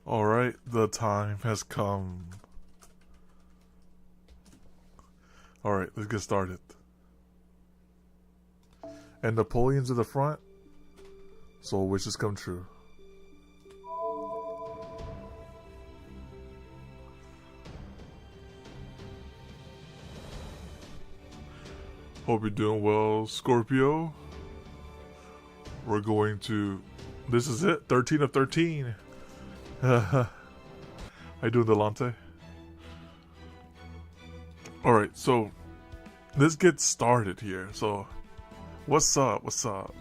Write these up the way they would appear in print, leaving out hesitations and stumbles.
Alright, the time has come. Alright, let's get started. And Napoleon's in the front, so wishes come true. Hope you're doing well, Scorpio. We're going to... This is it, 13 of 13. How you doing, Delante? Alright, so let's get started here. So, what's up? What's up?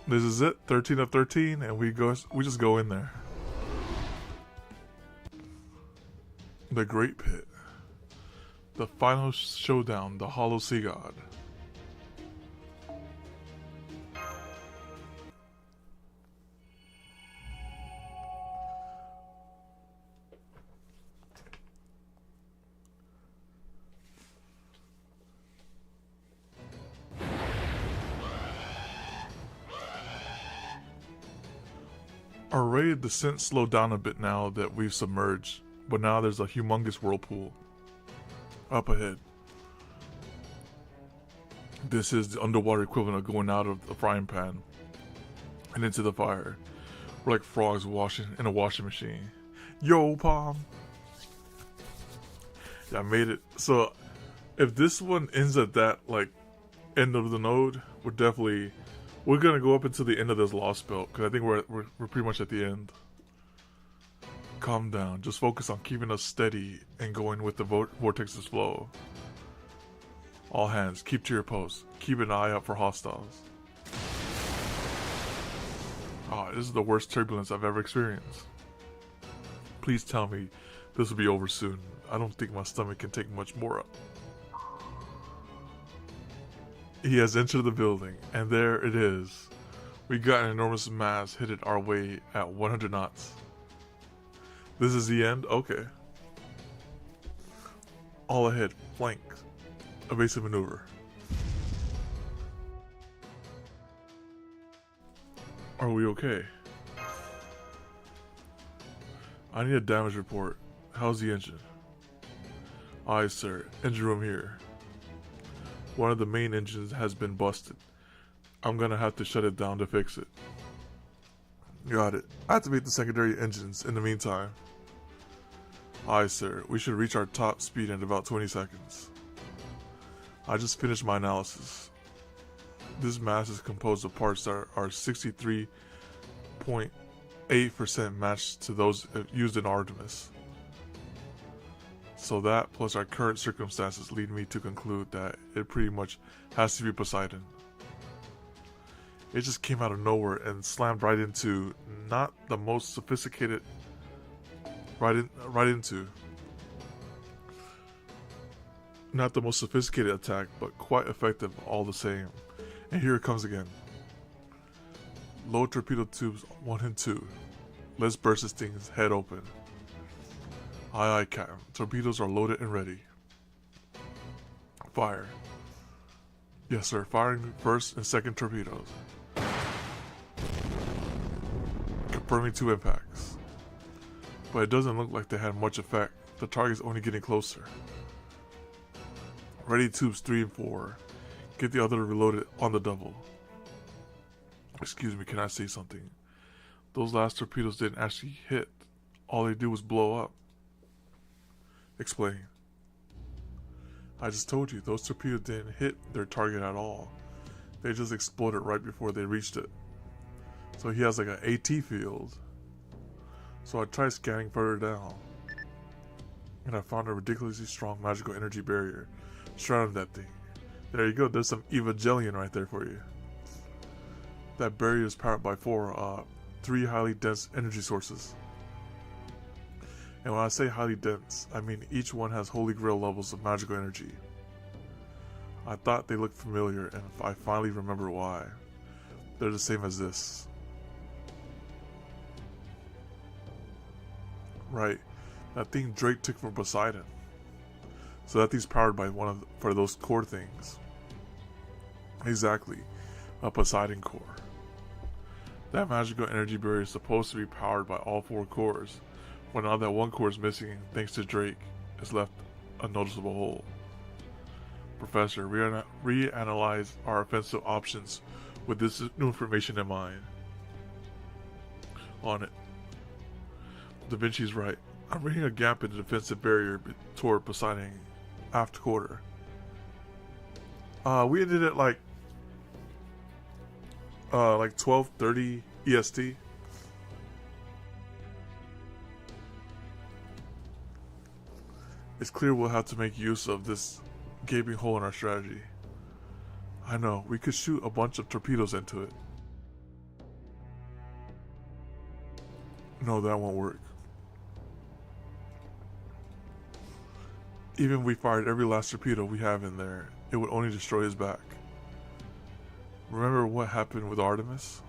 This is it, 13 of 13, and we just go in there. The Great Pit. The final showdown, the Hollow Sea God. Our rate of descent slowed down a bit now that we've submerged, but now there's a humongous whirlpool up ahead. This is the underwater equivalent of going out of the frying pan and into the fire. We're like frogs washing in a washing machine. Yo, Palm! Yeah, I made it. So, if this one ends at that, like, end of the node, we're gonna go up until the end of this Lostbelt, because I think we're pretty much at the end. Calm down. Just focus on keeping us steady and going with the vortex's flow. All hands, keep to your posts. Keep an eye out for hostiles. Ah, this is the worst turbulence I've ever experienced. Please tell me this will be over soon. I don't think my stomach can take much more up. He has entered the building, and there it is. We got an enormous mass headed our way at 100 knots. This is the end? Okay. All ahead, flank. Evasive maneuver. Are we okay? I need a damage report. How's the engine? Aye, sir. Engine room here. One of the main engines has been busted. I'm gonna have to shut it down to fix it. Got it. Activate the secondary engines in the meantime. Aye, sir. We should reach our top speed in about 20 seconds. I just finished my analysis. This mass is composed of parts that are 63.8% matched to those used in Artemis. So that, plus our current circumstances, lead me to conclude that it pretty much has to be Poseidon. It just came out of nowhere and slammed right into not the most sophisticated... Not the most sophisticated attack, but quite effective all the same. And here it comes again. Load torpedo tubes 1 and 2. Let's burst this thing's head open. Aye, aye, Captain. Torpedoes are loaded and ready. Fire. Yes, sir. Firing first and second torpedoes. Confirming 2 impacts. But it doesn't look like they had much effect. The target's only getting closer. Ready tubes 3 and 4. Get the other reloaded on the double. Excuse me, can I say something? Those last torpedoes didn't actually hit. All they did was blow up. Explain. I just told you, those torpedoes didn't hit their target at all. They just exploded right before they reached it. So he has like an AT field. So I tried scanning further down. And I found a ridiculously strong magical energy barrier surrounding that thing. There you go, there's some Evangelion right there for you. That barrier is powered by 3 highly dense energy sources. And when I say highly dense, I mean each one has holy grail levels of magical energy. I thought they looked familiar, and I finally remember why. They're the same as this. Right, that thing Drake took from Poseidon. So that thing's powered by for those core things. Exactly, a Poseidon core. That magical energy barrier is supposed to be powered by all 4 cores. But now that one core is missing, thanks to Drake, it's left a noticeable hole. Professor, reanalyze our offensive options with this new information in mind. On it. Da Vinci's right. I'm reading a gap in the defensive barrier toward Poseidon aft quarter. We ended at like 12:30 EST. It's clear we'll have to make use of this gaping hole in our strategy. I know, we could shoot a bunch of torpedoes into it. No, that won't work. Even if we fired every last torpedo we have in there, it would only destroy his back. Remember what happened with Artemis?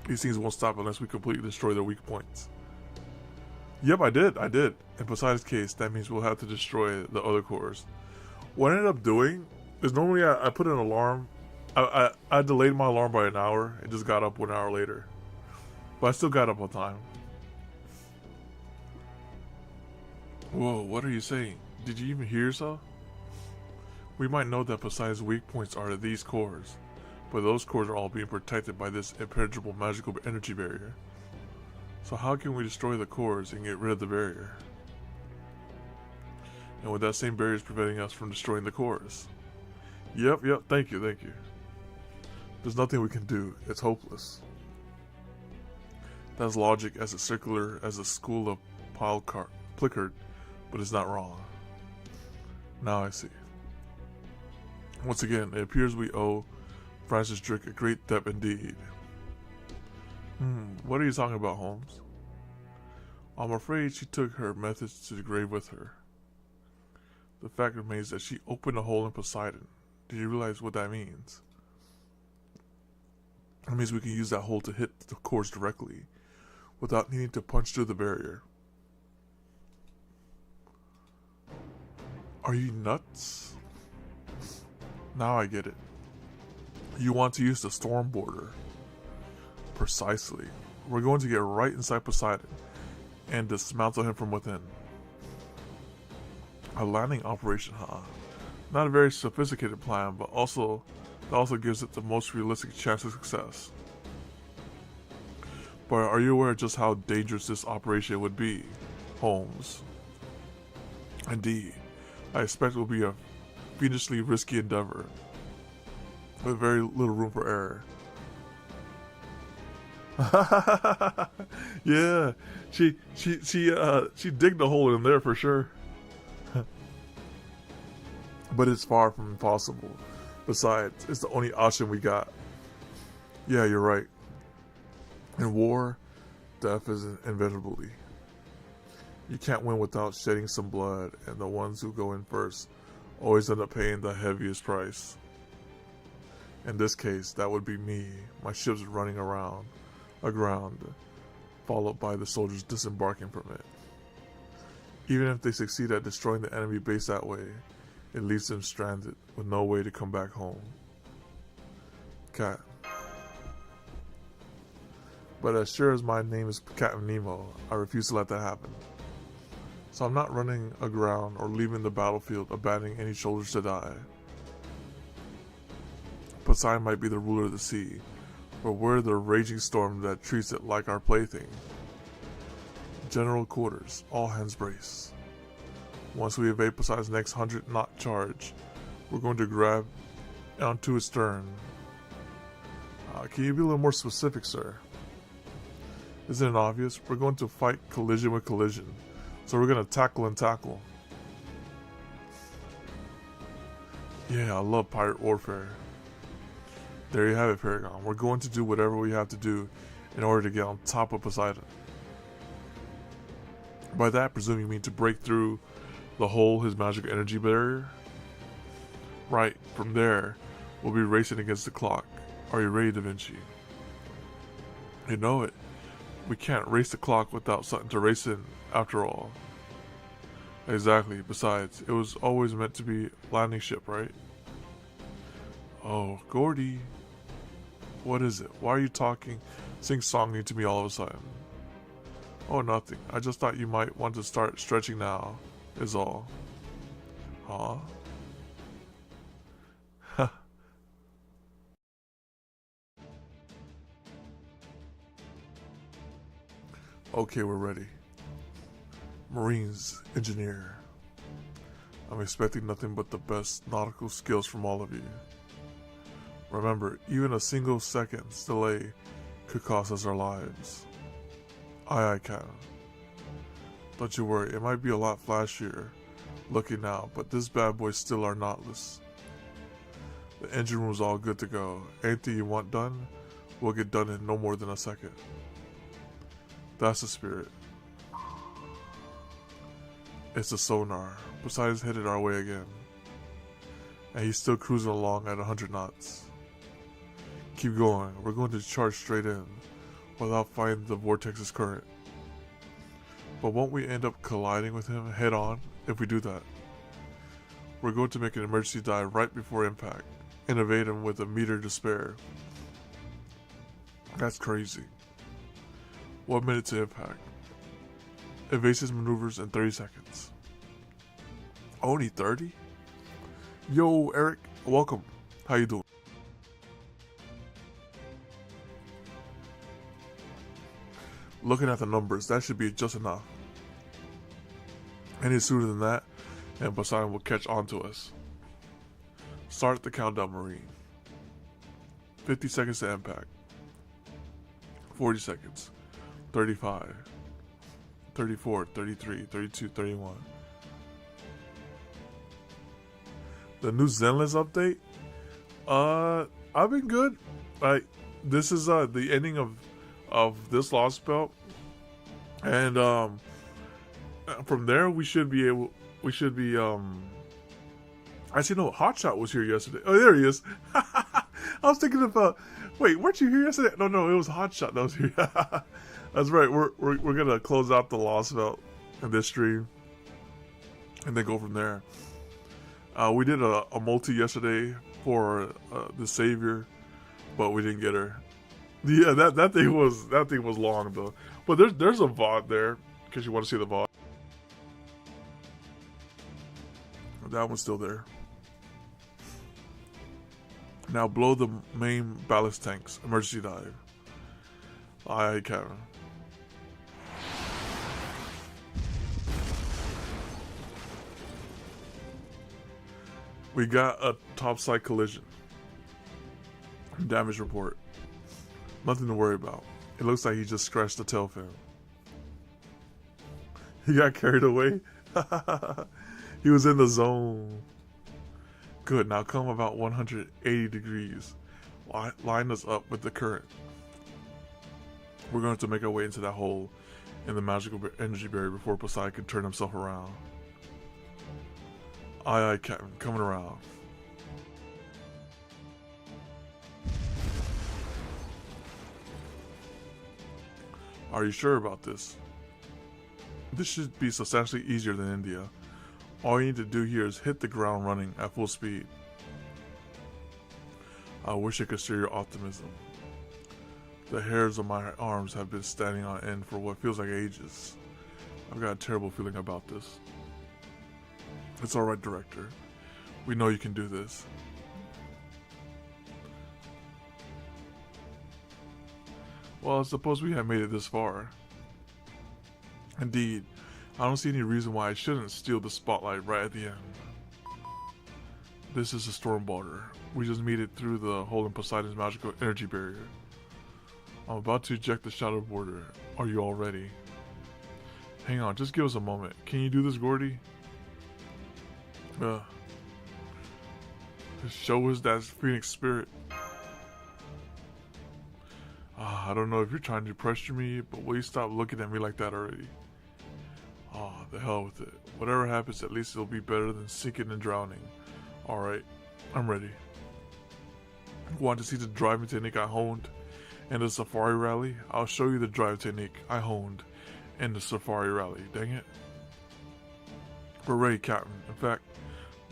These things won't stop unless we completely destroy their weak points. Yep, I did. In Poseidon's case, that means we'll have to destroy the other cores. What I ended up doing is normally I put an alarm. I delayed my alarm by an hour and just got up 1 hour later. But I still got up on time. Whoa, what are you saying? Did you even hear yourself? We might know that Poseidon's weak points are these cores, but those cores are all being protected by this impenetrable magical energy barrier. So how can we destroy the cores and get rid of the barrier? And with that same barrier is preventing us from destroying the cores. Yep, thank you. There's nothing we can do. It's hopeless. That's logic as circular as a school of Plickard, but it's not wrong. Now I see. Once again, it appears we owe Francis Drake a great debt indeed. What are you talking about, Holmes? I'm afraid she took her methods to the grave with her. The fact remains that she opened a hole in Poseidon. Do you realize what that means? That means we can use that hole to hit the cores directly, without needing to punch through the barrier. Are you nuts? Now I get it. You want to use the storm border. Precisely. We're going to get right inside Poseidon and dismantle him from within. A landing operation, huh? Not a very sophisticated plan, but that also gives it the most realistic chance of success. But are you aware just how dangerous this operation would be, Holmes? Indeed, I expect it will be a fiendishly risky endeavor, with very little room for error. Yeah, she digged a hole in there for sure. But it's far from impossible. Besides, it's the only option we got. Yeah, you're right. In war, death is inevitably. You can't win without shedding some blood, and the ones who go in first always end up paying the heaviest price. In this case, that would be me, my ships running aground, followed by the soldiers disembarking from it. Even if they succeed at destroying the enemy base that way, it leaves them stranded with no way to come back home. Cat. But as sure as my name is Captain Nemo, I refuse to let that happen. So I'm not running aground or leaving the battlefield, abandoning any soldiers to die. Poseidon might be the ruler of the sea, but we're the raging storm that treats it like our plaything. General quarters, all hands brace. Once we evade Poseidon's next 100-knot charge, we're going to grab onto its stern. Can you be a little more specific, sir? Isn't it obvious? We're going to fight collision with collision, so we're going to tackle and tackle. Yeah, I love pirate warfare. There you have it, Paragon. We're going to do whatever we have to do in order to get on top of Poseidon. By that, I presume you mean to break through the hole, his magic energy barrier? Right, from there, we'll be racing against the clock. Are you ready, Da Vinci? You know it. We can't race the clock without something to race in, after all. Exactly. Besides, it was always meant to be a landing ship, right? Oh, Gordy. What is it? Why are you talking, sing-songing to me all of a sudden? Oh, nothing. I just thought you might want to start stretching now, is all. Huh? Okay, we're ready. Marines, engineer. I'm expecting nothing but the best nautical skills from all of you. Remember, even a single second's delay could cost us our lives. Aye, Captain. Don't you worry, it might be a lot flashier looking now, but this bad boy still are knotless. The engine room's all good to go. Anything you want done, we'll get done in no more than a second. That's the spirit. It's the sonar. Poseidon's headed our way again. And he's still cruising along at 100 knots. Keep going. We're going to charge straight in without fighting the vortex's current. But won't we end up colliding with him head on if we do that? We're going to make an emergency dive right before impact and evade him with a meter to spare. That's crazy. 1 minute to impact. Evasive maneuvers in 30 seconds. Only 30? Yo, Eric, welcome. How you doing? Looking at the numbers, that should be just enough. Any sooner than that, and Poseidon will catch on to us. Start the countdown, Marine. 50 seconds to impact. 40 seconds. 35. 34, 33, 32, 31. The new Zenless update? I've been good. This is the ending of this Lostbelt, and from there we should be actually no, Hotshot was here yesterday. Oh, there he is. I was thinking about, wait, weren't you here yesterday? No, it was Hotshot that was here. That's right. We're gonna close out the Lostbelt in this stream, and then go from there. We did a multi yesterday for the Savior, but we didn't get her. Yeah, that thing was long though. But there's a VOD there because you want to see the VOD. That one's still there. Now blow the main ballast tanks. Emergency dive. Aye, Captain. We got a topside collision. Damage report. Nothing to worry about. It looks like he just scratched the tail fin. He got carried away. He was in the zone. Good, now come about 180 degrees. Line us up with the current. We're going to have to make our way into that hole in the magical energy barrier before Poseidon can turn himself around. Aye, Captain, coming around. Are you sure about this? This should be substantially easier than India. All you need to do here is hit the ground running at full speed. I wish I could share your optimism. The hairs on my arms have been standing on end for what feels like ages. I've got a terrible feeling about this. It's alright, Director. We know you can do this. Well, I suppose we have made it this far. Indeed, I don't see any reason why I shouldn't steal the spotlight right at the end. This is a storm border. We just made it through the hole in Poseidon's magical energy barrier. I'm about to eject the shadow border. Are you all ready? Hang on, just give us a moment. Can you do this, Gordy? Just show us that Phoenix spirit. I don't know if you're trying to pressure me, but will you stop looking at me like that already? The hell with it. Whatever happens, at least it'll be better than sinking and drowning. Alright, I'm ready. Want to see the driving technique I honed in the Safari Rally? I'll show you the drive technique I honed in the Safari Rally. Dang it. We're ready, Captain. In fact,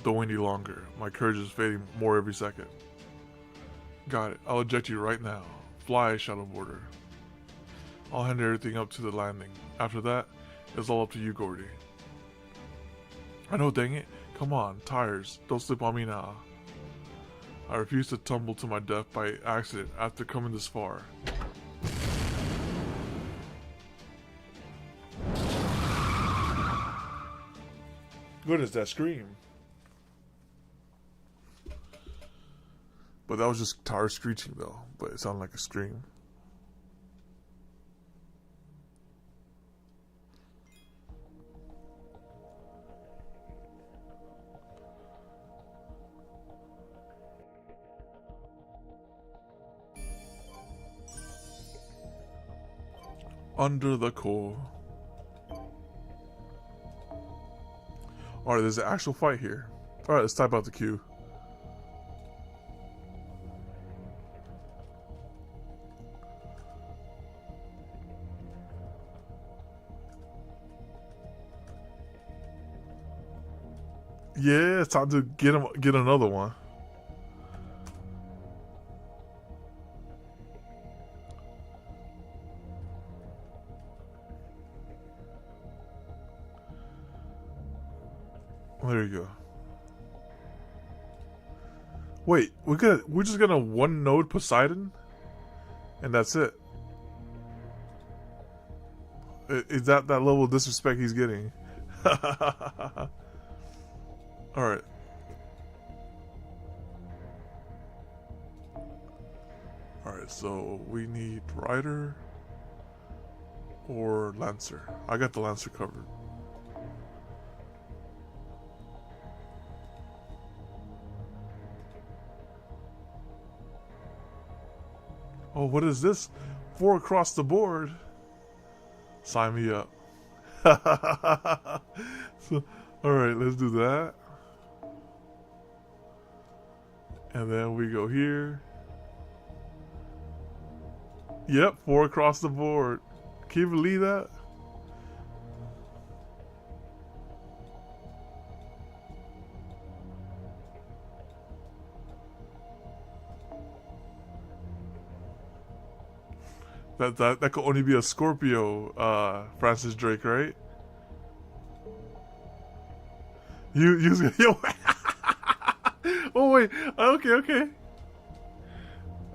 don't wait any longer. My courage is fading more every second. Got it. I'll eject you right now. Fly, shadowboarder. I'll hand everything up to the landing. After that, it's all up to you, Gordy. I know, dang it. Come on, tires. Don't slip on me now. I refuse to tumble to my death by accident after coming this far. Goodness, that scream. But that was just tires screeching though, but it sounded like a scream. Under the core. Alright, there's an actual fight here. Alright, let's type out the queue. Yeah, it's time to get another one. There you go. Wait, we're just gonna one node Poseidon, and that's it. Is that level of disrespect he's getting? All right. All right. So we need Rider or Lancer. I got the Lancer covered. Oh, what is this? 4 across the board. Sign me up. So, all right, let's do that. And then we go here. Yep, 4 across the board. Can you believe that? That could only be a Scorpio, Francis Drake, right? Yo. Oh wait. Okay.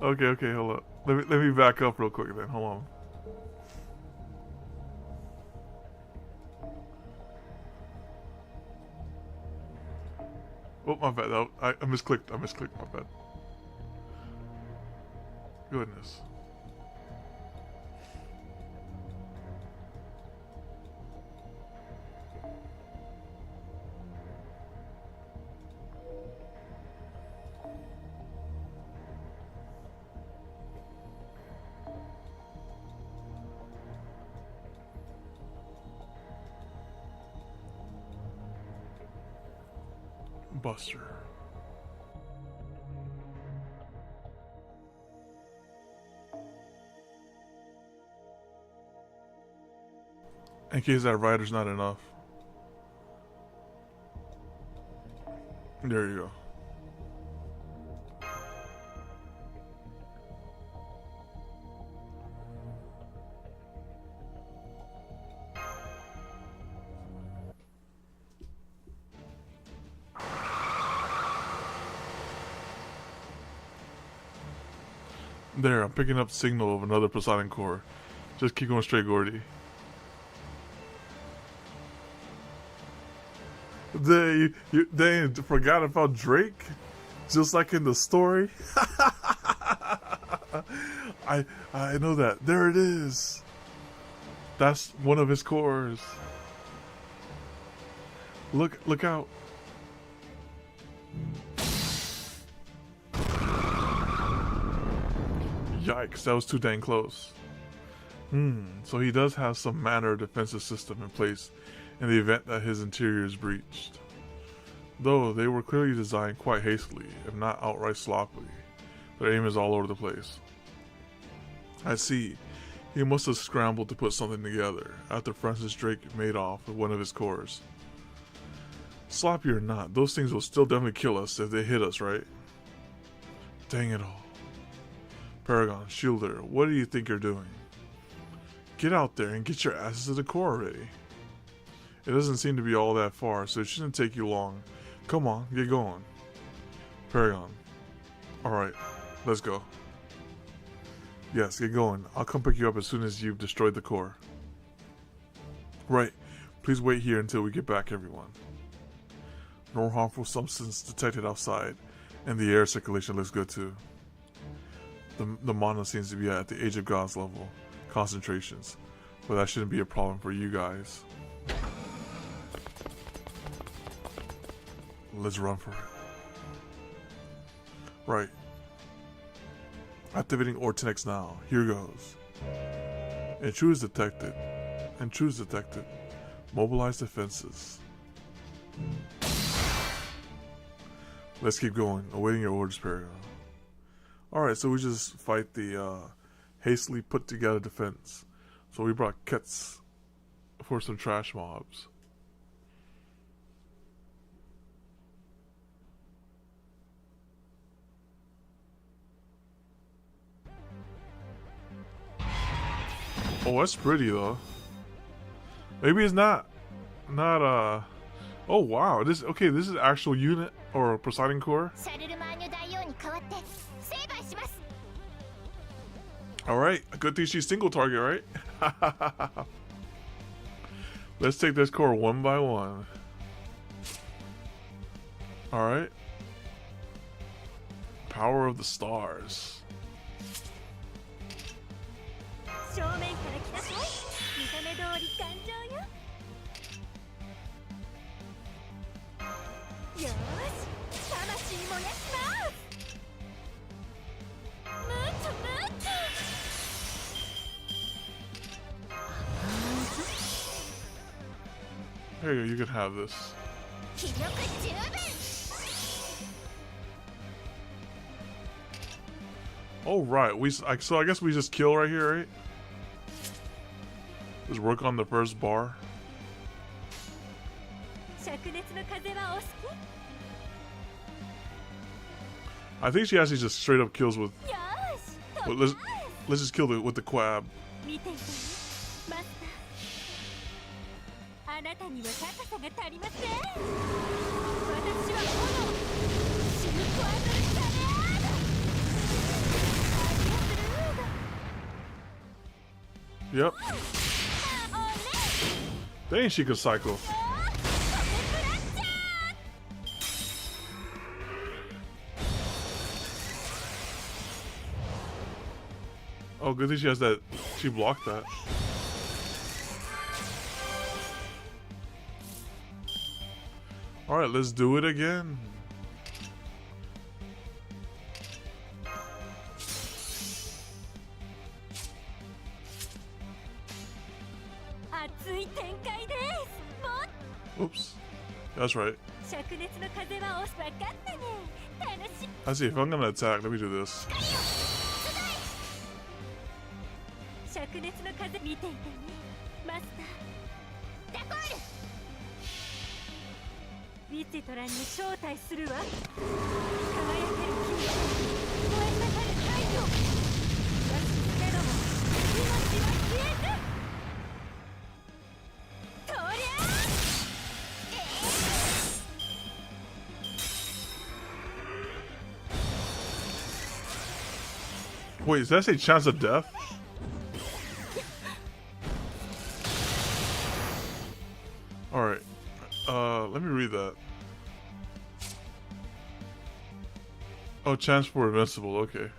Okay. Hold up. Let me back up real quick then. Hold on. Oh, my bad. I misclicked. My bad. Goodness. Buster. In case that rider's not enough. There you go. There, I'm picking up signal of another Poseidon core. Just keep going straight, Gordy. They forgot about Drake? Just like in the story? I know that. There it is. That's one of his cores. Look out. Yikes, that was too dang close. So he does have some manner of defensive system in place in the event that his interior is breached. Though they were clearly designed quite hastily, if not outright sloppily. Their aim is all over the place. I see. He must have scrambled to put something together after Francis Drake made off with one of his cores. Sloppy or not, those things will still definitely kill us if they hit us, right? Dang it all. Paragon, Shielder, what do you think you're doing? Get out there and get your asses to the core already. It doesn't seem to be all that far, so it shouldn't take you long. Come on, get going. Paragon, alright, let's go. Yes, get going. I'll come pick you up as soon as you've destroyed the core. Right, please wait here until we get back, everyone. No harmful substance detected outside, and the air circulation looks good too. The mana seems to be at the Age of Gods level concentrations, but that shouldn't be a problem for you guys. Let's run for it. Right. Activating Ortenex now. Here goes. Intruders detected. Intruders detected. Mobilize defenses. Let's keep going. Awaiting your orders, Paragon. Alright, so we just fight the hastily put together defense. So we brought kits for some trash mobs. Oh, that's pretty though. Maybe it's not oh wow, this is actual unit or Poseidon core. Alright, a good thing she's single target, right? Let's take this core one by one. Alright. Power of the stars. Here you go, you can have this. Oh right, so I guess we just kill right here, right? Just work on the first bar. I think she actually just straight up kills with. Let's just kill it with the quab. Yep. Dang, she could cycle. Oh, good thing she has that. She blocked that. Alright, let's do it again. Oops. That's right. I see, if I'm gonna attack, let me do this. Wait, does that say chance of death? Alright. Let me read that. Oh, chance for invincible, okay.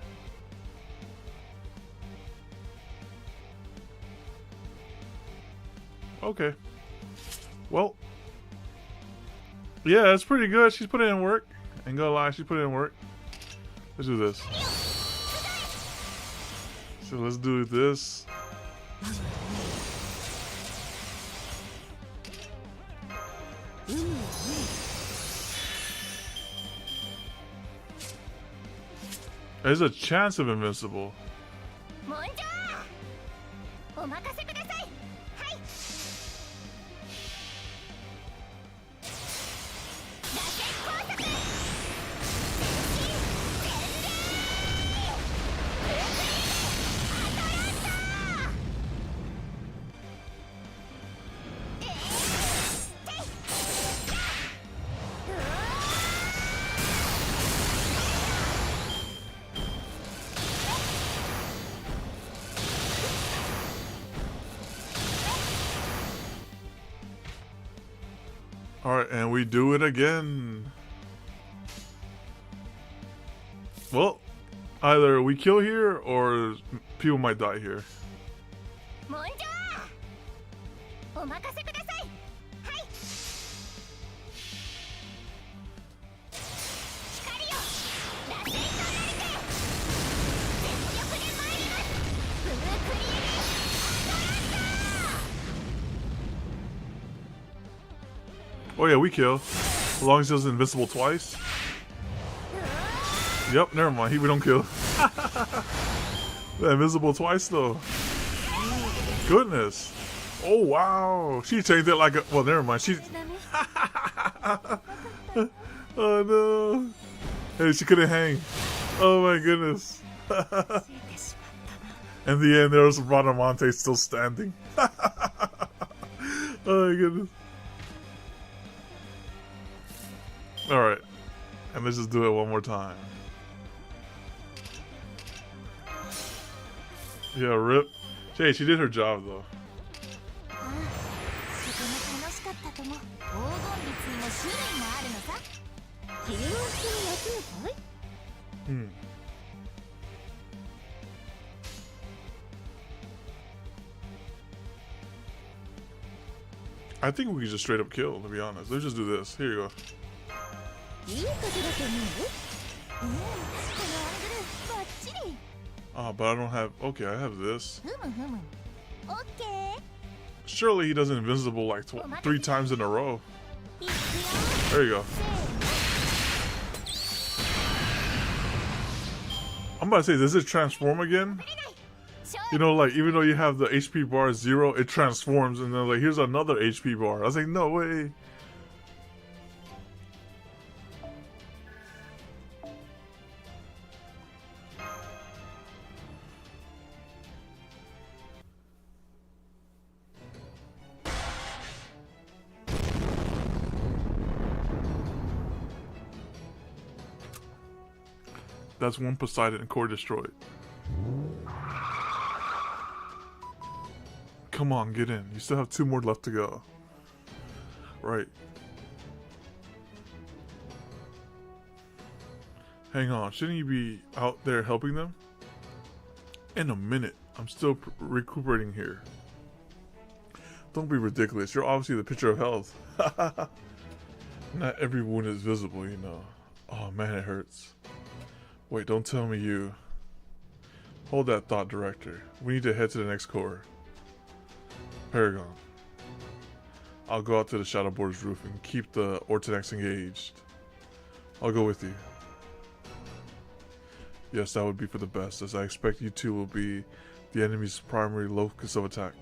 Okay. Well. Yeah, it's pretty good. She's putting in work. Ain't gonna lie, she's putting in work. Let's do this. So let's do this. There's a chance of invincible. Alright, and we do it again. Well, either we kill here or people might die here. Oh yeah, we kill. As long as he doesn't invincible twice. Yep, never mind. We don't kill. Invisible twice though. Goodness. Oh wow. She changed it like a, well, never mind. She. Oh no. Hey, she couldn't hang. Oh my goodness. In the end, there was Bradamante still standing. Oh my goodness. Alright. And let's just do it one more time. Yeah, rip. Hey, she did her job though. I think we can just straight up kill, to be honest. Let's just do this. Here you go. Oh, but I don't have... Okay, I have this. Surely he does invincible like 3 times in a row. There you go. I'm about to say, does it transform again? You know, like, even though you have the HP bar 0, it transforms, and then like, here's another HP bar. I was like, no way. That's one Poseidon core destroyed. Come on, get in. You still have 2 more left to go. Right. Hang on. Shouldn't you be out there helping them? In a minute. I'm still recuperating here. Don't be ridiculous. You're obviously the picture of health. Not every wound is visible, you know. Oh man, it hurts. Wait, don't tell me you... Hold that thought, Director. We need to head to the next core. Paragon. I'll go out to the Shadowboard's roof and keep the Ortonex engaged. I'll go with you. Yes, that would be for the best, as I expect you two will be the enemy's primary locus of attack.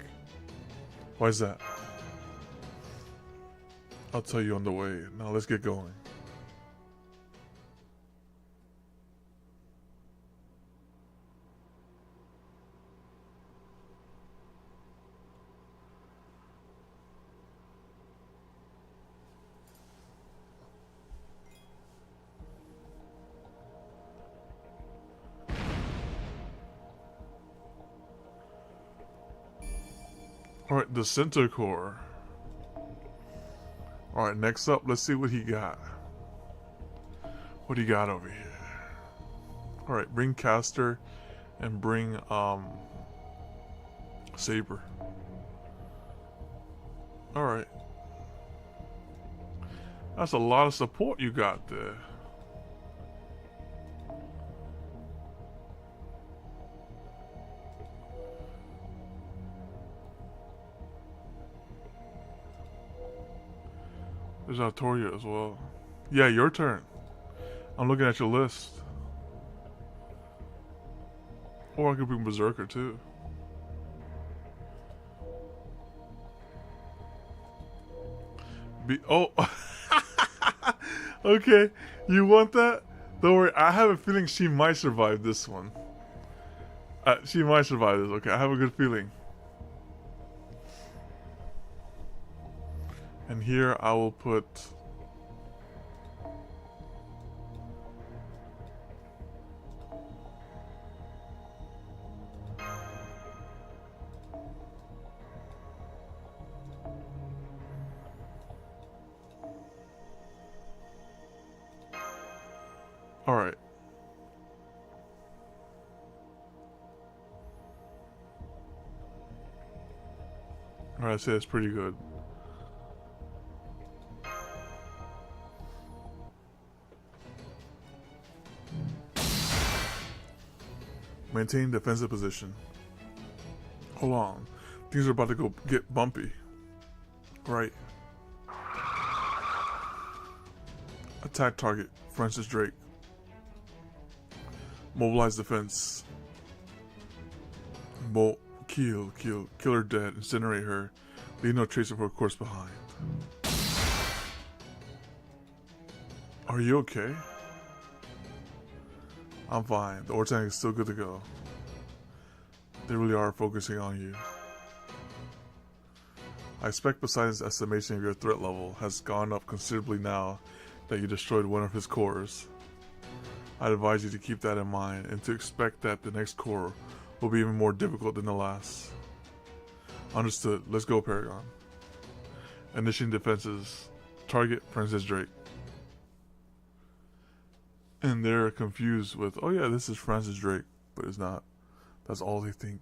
Why is that? I'll tell you on the way. Now let's get going. Alright, the center core. Alright, next up, let's see what he got. What do you got over here? Alright, bring Caster and bring Saber. Alright. That's a lot of support you got there. There's Artoria as well. Yeah, your turn. I'm looking at your list. Or I could bring Berserker too. Oh, okay. You want that? Don't worry. I have a feeling she might survive this one. She might survive this. Okay, I have a good feeling. And here I will put... Alright. Alright, I'd say that's pretty good. Maintain defensive position. Hold on. Things are about to go get bumpy. Right. Attack target. Francis Drake. Mobilize defense. Kill her dead. Incinerate her. Leave no trace of her corpse behind. Are you okay? I'm fine. The ore tank is still good to go. They really are focusing on you. I expect Poseidon's estimation of your threat level has gone up considerably now that you destroyed one of his cores. I'd advise you to keep that in mind and to expect that the next core will be even more difficult than the last. Understood. Let's go, Paragon. Initiating defenses. Target Princess Drake. And they're confused with, oh yeah, this is Francis Drake, but it's not. That's all they think.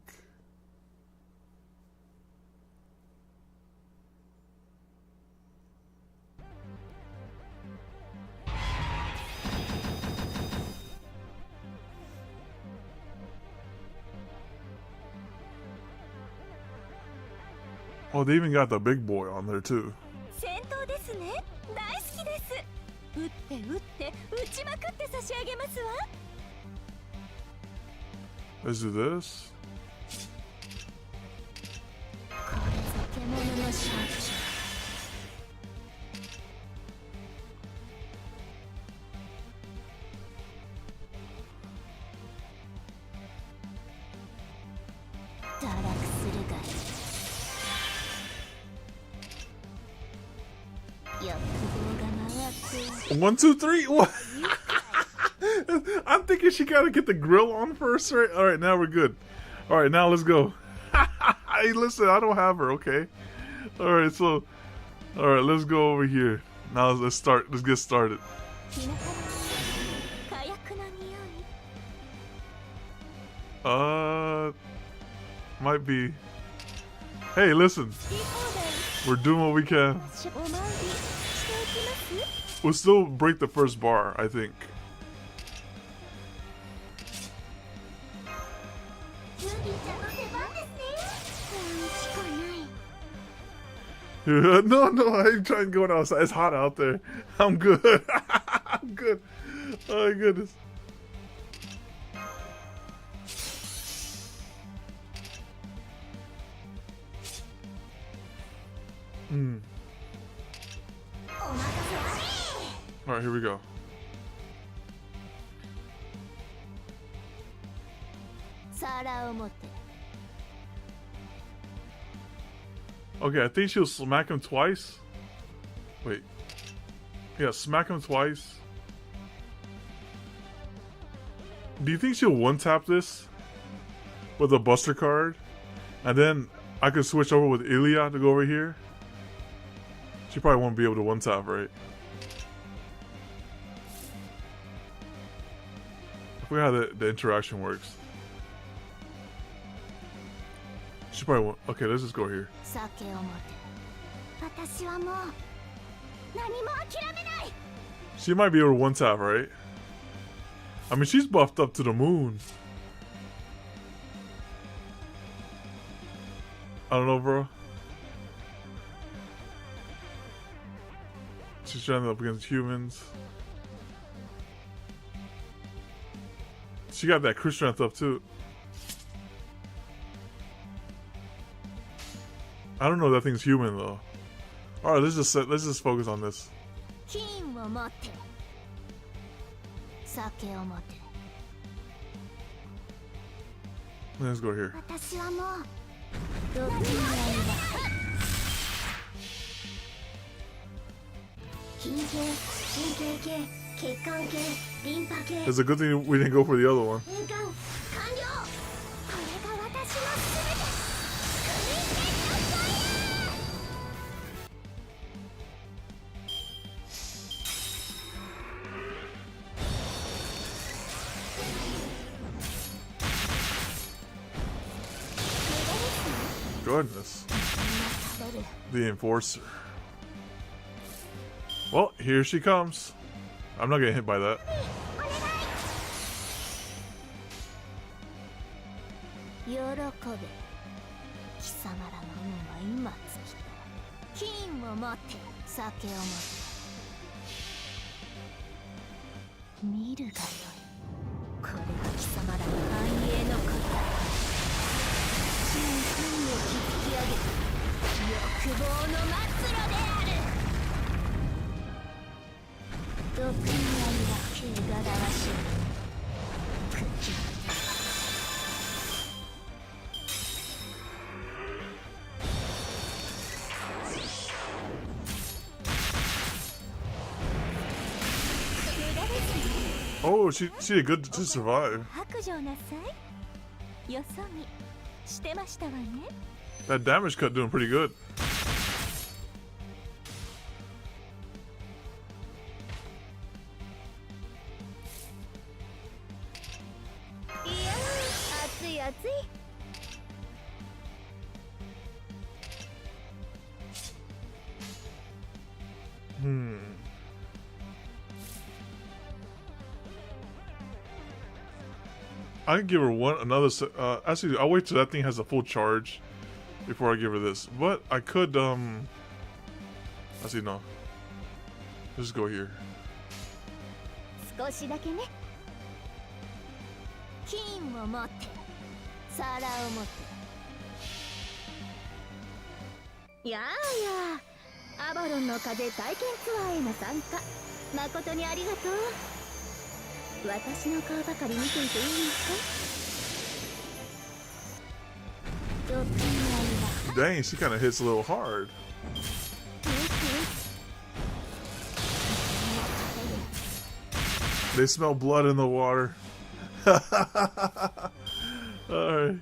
Oh, they even got the big boy on there too. Let's do this. One, two, three. What? I'm thinking she gotta get the grill on first, right? All right, now we're good. All right, now let's go. Hey, listen, I don't have her. Okay. All right, so, all right, let's go over here. Now let's start. Let's get started. Might be. Hey, listen. We're doing what we can. We'll still break the first bar, I think. No, I ain't trying to go outside. It's hot out there. I'm good. I'm good. Oh my goodness. Alright, here we go. Okay, I think she'll smack him twice. Wait. Yeah, smack him twice. Do you think she'll one-tap this with a Buster card? And then I could switch over with Ilya to go over here? She probably won't be able to one-tap, right? I forgot how the interaction works. She probably won't. Okay, let's just go here. She might be able to one-tap, right? I mean, she's buffed up to the moon. I don't know, bro. She's trying to up against humans. She got that cruise strength up too. I don't know if that thing's human though. All right, let's just focus on this. Let's go here. It's a good thing we didn't go for the other one. goodness. The enforcer. Well, here she comes. I'm not getting hit by that. 喜べ。貴様らの運は今尽きた。金を持って酒を持って見るがよい。これは貴様らの繁栄のことだ。真空を築き上げた欲望の末路である。毒にありは汚らわしい口。Oh, she did good to survive. That damage cut doing pretty good. I can give her another. Actually, I'll wait till that thing has a full charge before I give her this. But I could actually no. Let's go here. 少しだけね。金を持って、皿を持って。やあやあ、アバロンの風体験ツアーへの参加、誠にありがとう。私の顔ばかり見ていていいんですか？ Dang, she kind of hits a little hard. They smell blood in the water. Alright.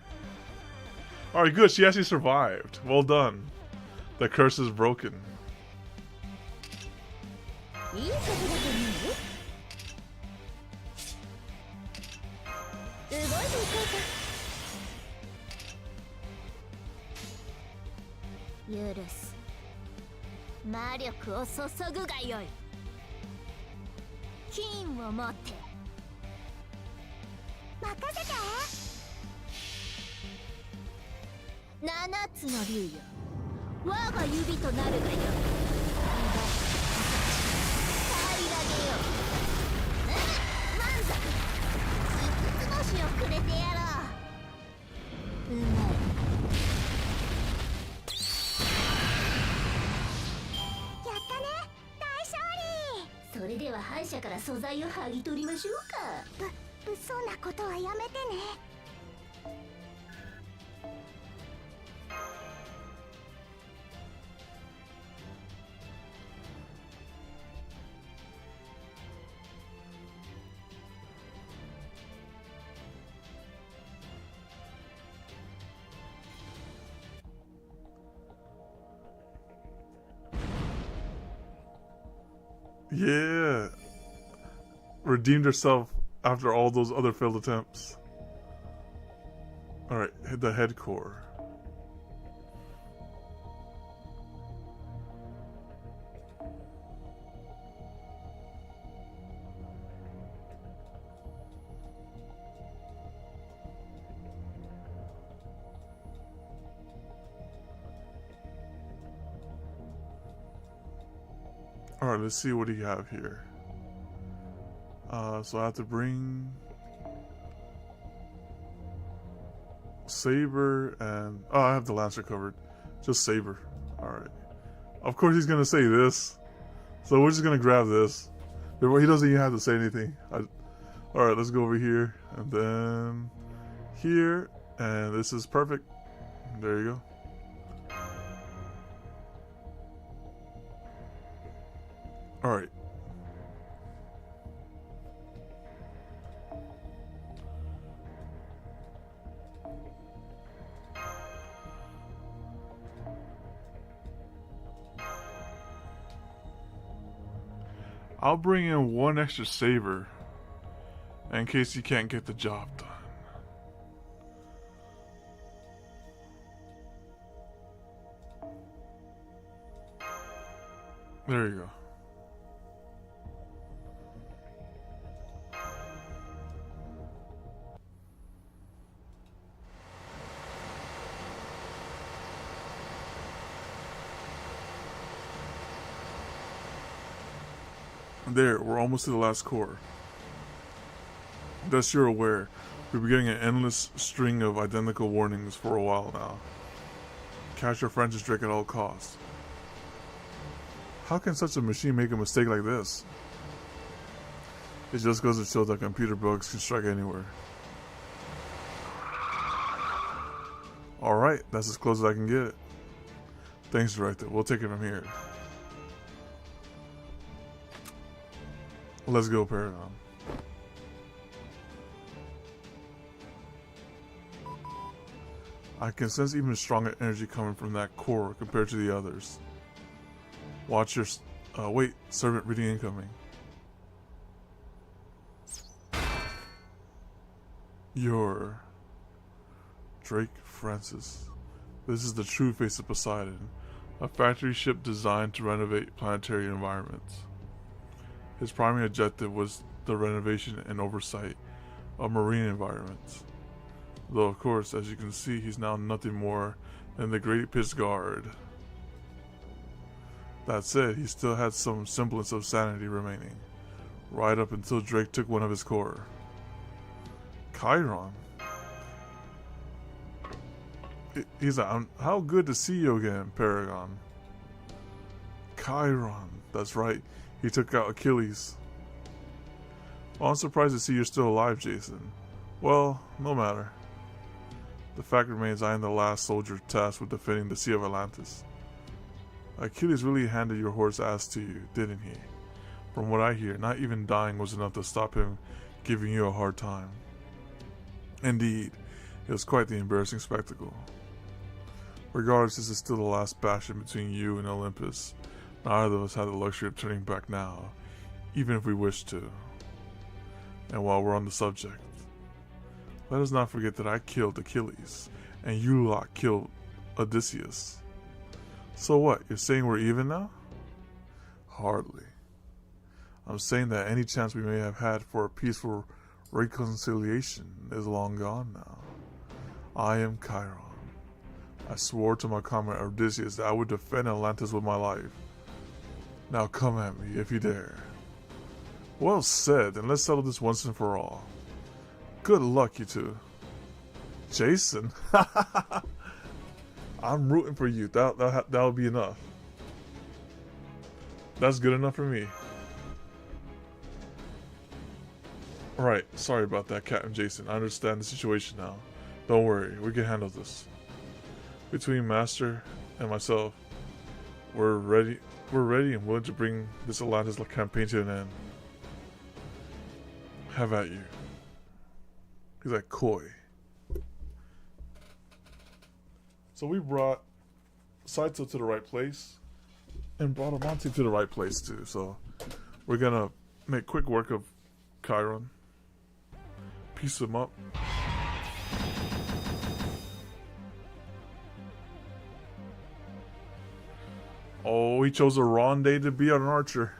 Alright, good. She actually survived. Well done. The curse is broken. Yeah. Redeemed herself after all those other failed attempts. Alright, hit the head core. Alright, let's see what you have here. So I have to bring Saber and... Oh, I have the Lancer covered. Just Saber. Alright. Of course he's gonna say this. So we're just gonna grab this. He doesn't even have to say anything. Alright, let's go over here. And then... here. And this is perfect. There you go. Alright. I'll bring in one extra saber in case you can't get the job done. There you go. There, we're almost to the last core. Thus you're aware, we've been getting an endless string of identical warnings for a while now. Catch your Francis Drake at all costs. How can such a machine make a mistake like this? It just goes to show that computer bugs can strike anywhere. Alright, that's as close as I can get it. Thanks, Director. We'll take it from here. Let's go, Paragon. I can sense even stronger energy coming from that core compared to the others. Watch your... wait, servant reading incoming. You're... Drake Francis. This is the true face of Poseidon, a factory ship designed to renovate planetary environments. His primary objective was the renovation and oversight of marine environments. Though, of course, as you can see, he's now nothing more than the Great Pit's guard. That said, he still had some semblance of sanity remaining, right up until Drake took one of his core. Chiron. He's like, how good to see you again, Paragon. Chiron, that's right. He took out Achilles. Well, I'm surprised to see you're still alive, Jason. Well, no matter. The fact remains I am the last soldier tasked with defending the Sea of Atlantis. Achilles really handed your horse ass to you, didn't he? From what I hear, not even dying was enough to stop him giving you a hard time. Indeed, it was quite the embarrassing spectacle. Regardless, this is still the last bastion between you and Olympus. Neither of us have the luxury of turning back now, even if we wish to. And while we're on the subject, let us not forget that I killed Achilles, and you lot killed Odysseus. So what, you're saying we're even now? Hardly. I'm saying that any chance we may have had for a peaceful reconciliation is long gone now. I am Chiron. I swore to my comrade Odysseus that I would defend Atlantis with my life. Now come at me if you dare. Well said, and let's settle this once and for all. Good luck, you two. Jason? I'm rooting for you. That'll be enough. That's good enough for me. Alright, sorry about that, Captain Jason. I understand the situation now. Don't worry, we can handle this. Between Master and myself, we're ready and willing to bring this Atlantis campaign to an end. Have at you. He's like coy. So we brought Saito to the right place and brought Amante to the right place too. So we're gonna make quick work of Chiron. Piece him up. Oh, he chose a wrong day to be an archer.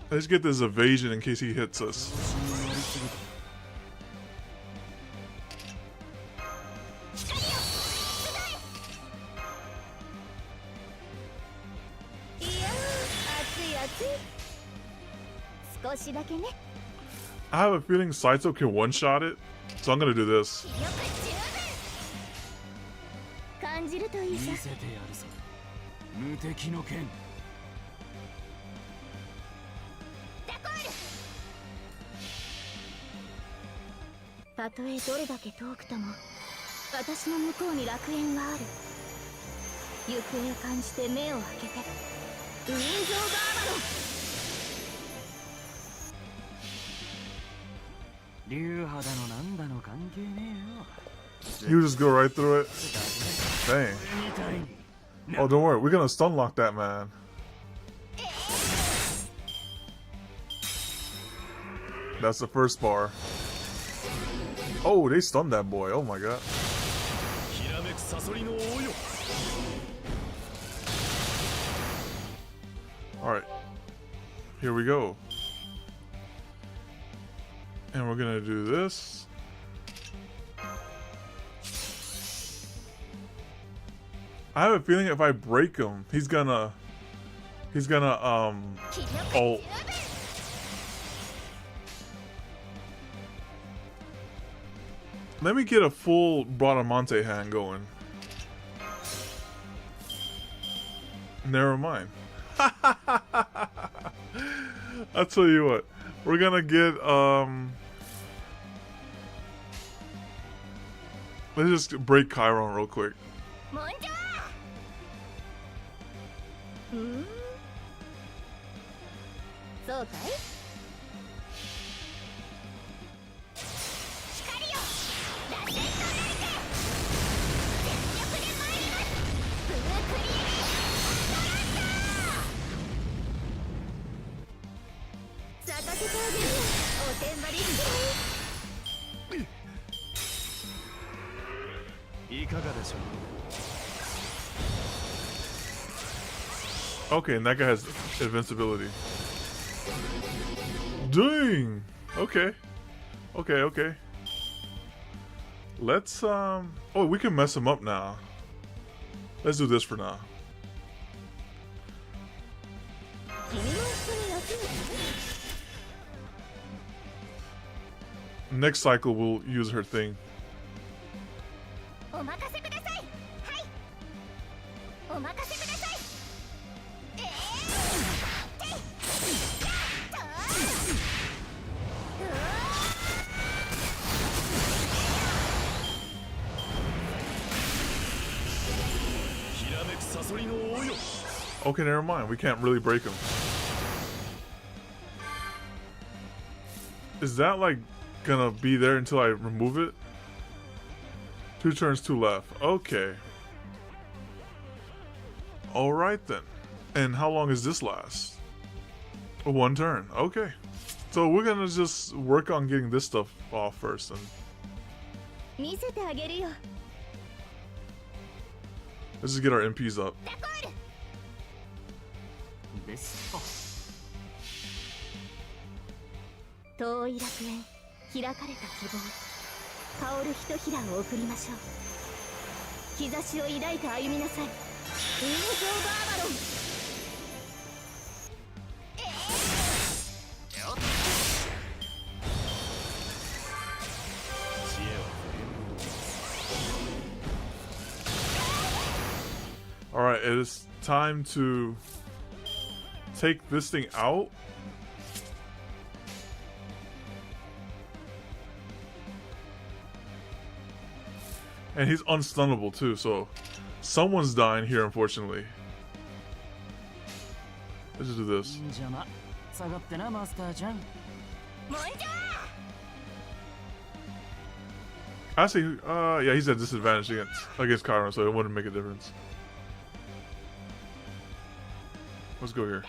Let's get this evasion in case he hits us. I have a feeling Saito can one-shot it, so I'm gonna do this. たとえどれだけ遠くとも私の向こうに楽園がある。行方を感じて目を開けて。ウィンズ・オブ・アバロン。流派だのなんだの関係ねえよ。 You just go right through it. Dang. Oh, don't worry. We're gonna stun lock that man. That's the first bar. Oh, they stunned that boy. Oh my god. Alright. Here we go. And we're gonna do this. I have a feeling if I break him, he's gonna ult. Let me get a full Bradamante hand going. Never mind. I'll tell you what. We're gonna get let's just break Chiron real quick. Okay, and that guy has invincibility. Dang! Okay. Okay. Let's, oh, we can mess him up now. Let's do this for now. Next cycle, we'll use her thing. Okay, never mind. We can't really break him. Is that like gonna be there until I remove it? 2 turns, 2 left. Okay. Alright then. And how long does this last? 1 turn. Okay. So we're gonna just work on getting this stuff off first. And let's just get our MPs up. 遠い楽園、開かれた希望、香るひとひらを送りましょう。兆しを抱いて歩みなさい。ウィンズ・オブ・アバロン。Alright, it is time to take this thing out. And he's unstunnable too, so someone's dying here, unfortunately. Let's just do this. Actually, yeah, he's at disadvantage against Chiron, so it wouldn't make a difference. Let's go here.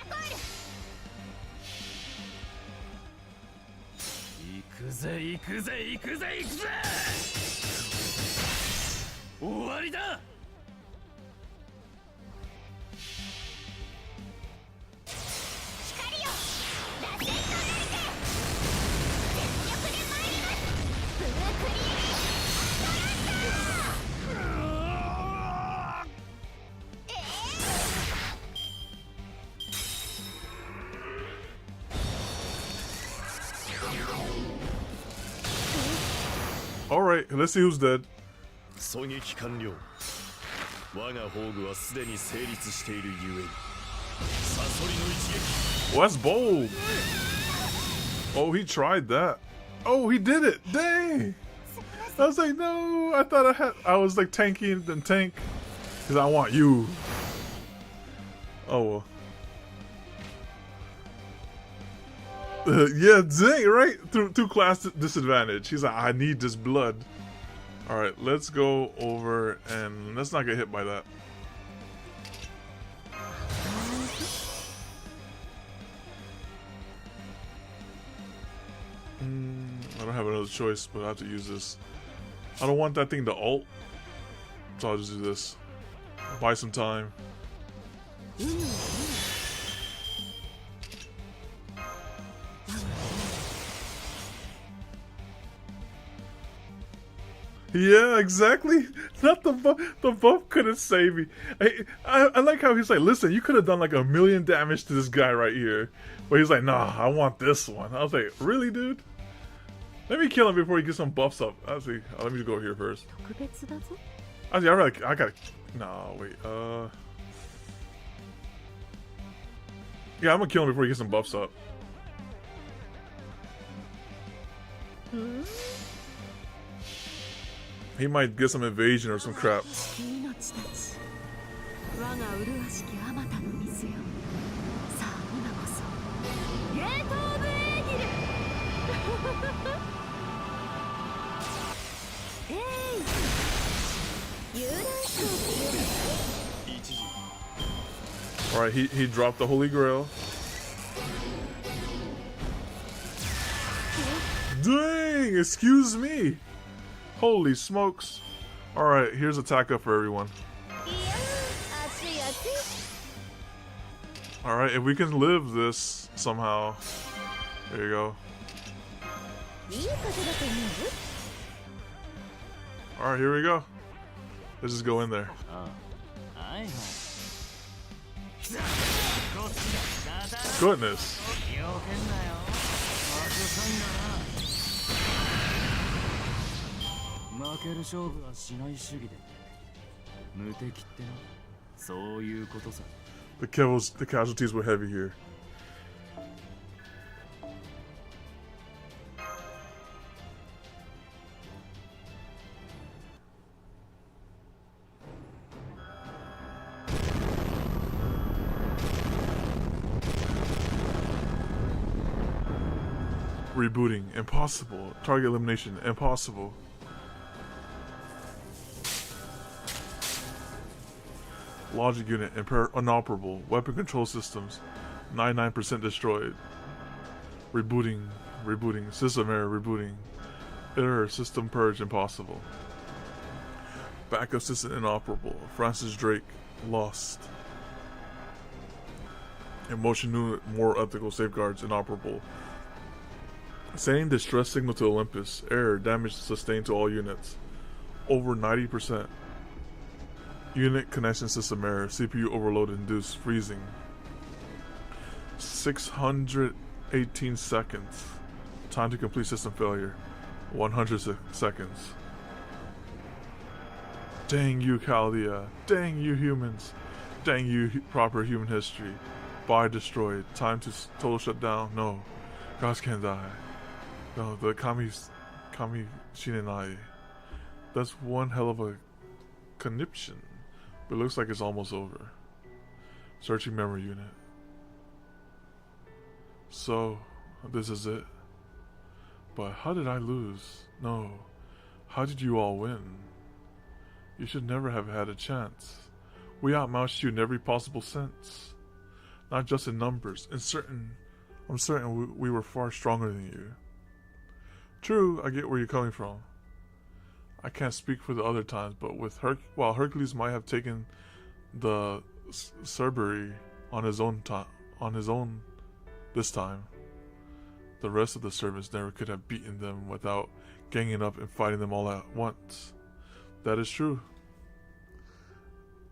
Alright, let's see who's dead. Well, that's bold. Oh, he tried that. Oh, he did it. Dang. I was like, no, I thought I was like tanking the tank. Because I want you. Oh well. Yeah, dang, right? Through class disadvantage. He's like, I need this blood. Alright, let's go over and let's not get hit by that. I don't have another choice, but I have to use this. I don't want that thing to ult, so I'll just do this. Buy some time. Yeah, exactly. Not the buff. The buff couldn't save me. I like how he's like, listen, you could have done like 1,000,000 damage to this guy right here. But he's like, nah, I want this one. I was like, really, dude? Let me kill him before he gets some buffs up. Actually, let me go here first. Actually, I gotta. No, wait. Yeah, I'm gonna kill him before he gets some buffs up. He might get some evasion or some crap. Alright, he dropped the Holy Grail. Dang, excuse me. Holy smokes. Alright, here's attack up for everyone. Alright, if we can live this somehow. There you go. Alright, here we go. Let's just go in there. Goodness. The casualties were heavy here. Rebooting, impossible. Target elimination, impossible. Logic unit, inoperable. Weapon control systems, 99% destroyed. Rebooting, system error, rebooting. Error, system purge, impossible. Backup system inoperable. Francis Drake, lost. Emotion unit, more ethical safeguards, inoperable. Sending distress signal to Olympus. Error. Damage sustained to all units. Over 90%. Unit connection system error. CPU overload induced. Freezing. 618 seconds. Time to complete system failure. 100 seconds. Dang you, Chaldea. Dang you, humans. Dang you, proper human history. Buy destroyed. Time to total shutdown. No. Gods can't die. No, the Kami Shinenai. That's one hell of a conniption. But it looks like it's almost over. Searching memory unit. So, this is it. But how did I lose? No. How did you all win? You should never have had a chance. We outmatched you in every possible sense. Not just in numbers. I'm certain we were far stronger than you. True, I get where you're coming from. I can't speak for the other times, but while Hercules might have taken the Cerberus on his own this time, the rest of the servants never could have beaten them without ganging up and fighting them all at once. That is true.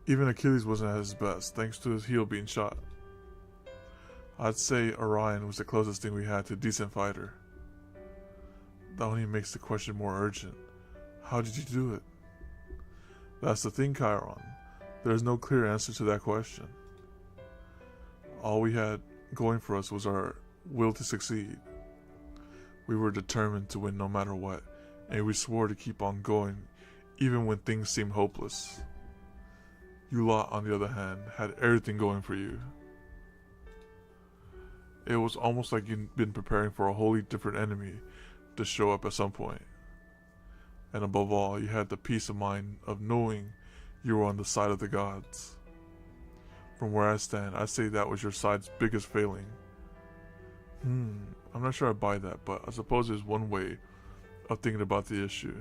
Even Achilles wasn't at his best, thanks to his heel being shot. I'd say Orion was the closest thing we had to a decent fighter. That only makes the question more urgent. How did you do it? That's the thing, Chiron. There is no clear answer to that question. All we had going for us was our will to succeed. We were determined to win no matter what, and we swore to keep on going, even when things seemed hopeless. You lot, on the other hand, had everything going for you. It was almost like you'd been preparing for a wholly different enemy to show up at some point. And above all, you had the peace of mind of knowing you were on the side of the gods. From where I stand, I say that was your side's biggest failing. I'm not sure I buy that, but I suppose there's one way of thinking about the issue.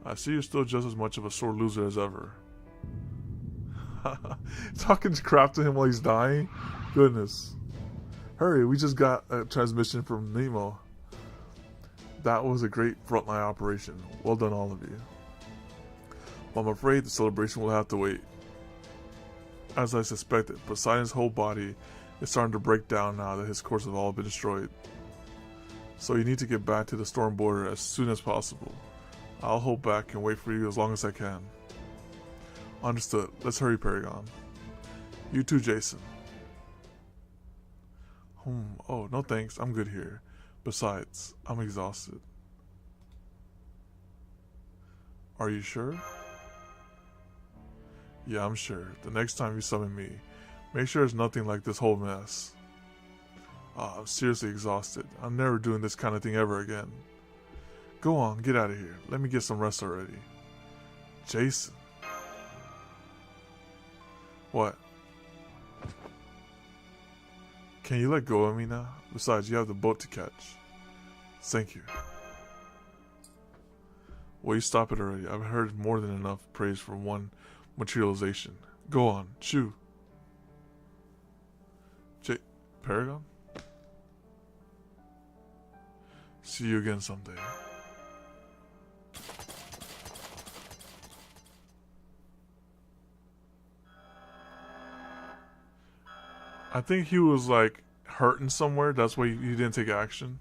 I see you're still just as much of a sore loser as ever. Talking crap to him while he's dying? Goodness. Hurry, we just got a transmission from Nemo. That was a great frontline operation. Well done, all of you. But I'm afraid the celebration will have to wait. As I suspected, Poseidon's whole body is starting to break down now that his cores have all been destroyed. So you need to get back to the storm border as soon as possible. I'll hold back and wait for you as long as I can. Understood. Let's hurry, Paragon. You too, Jason. Oh, no thanks. I'm good here. Besides, I'm exhausted. Are you sure? Yeah, I'm sure. The next time you summon me, make sure it's nothing like this whole mess. I'm seriously exhausted. I'm never doing this kind of thing ever again. Go on, get out of here. Let me get some rest already. Jason. What? Can you let go of me now? Besides, you have the boat to catch. Thank you. Will you stop it already? I've heard more than enough praise for one materialization. Go on, chew. Paragon? See you again someday. I think he was like hurting somewhere. That's why he didn't take action.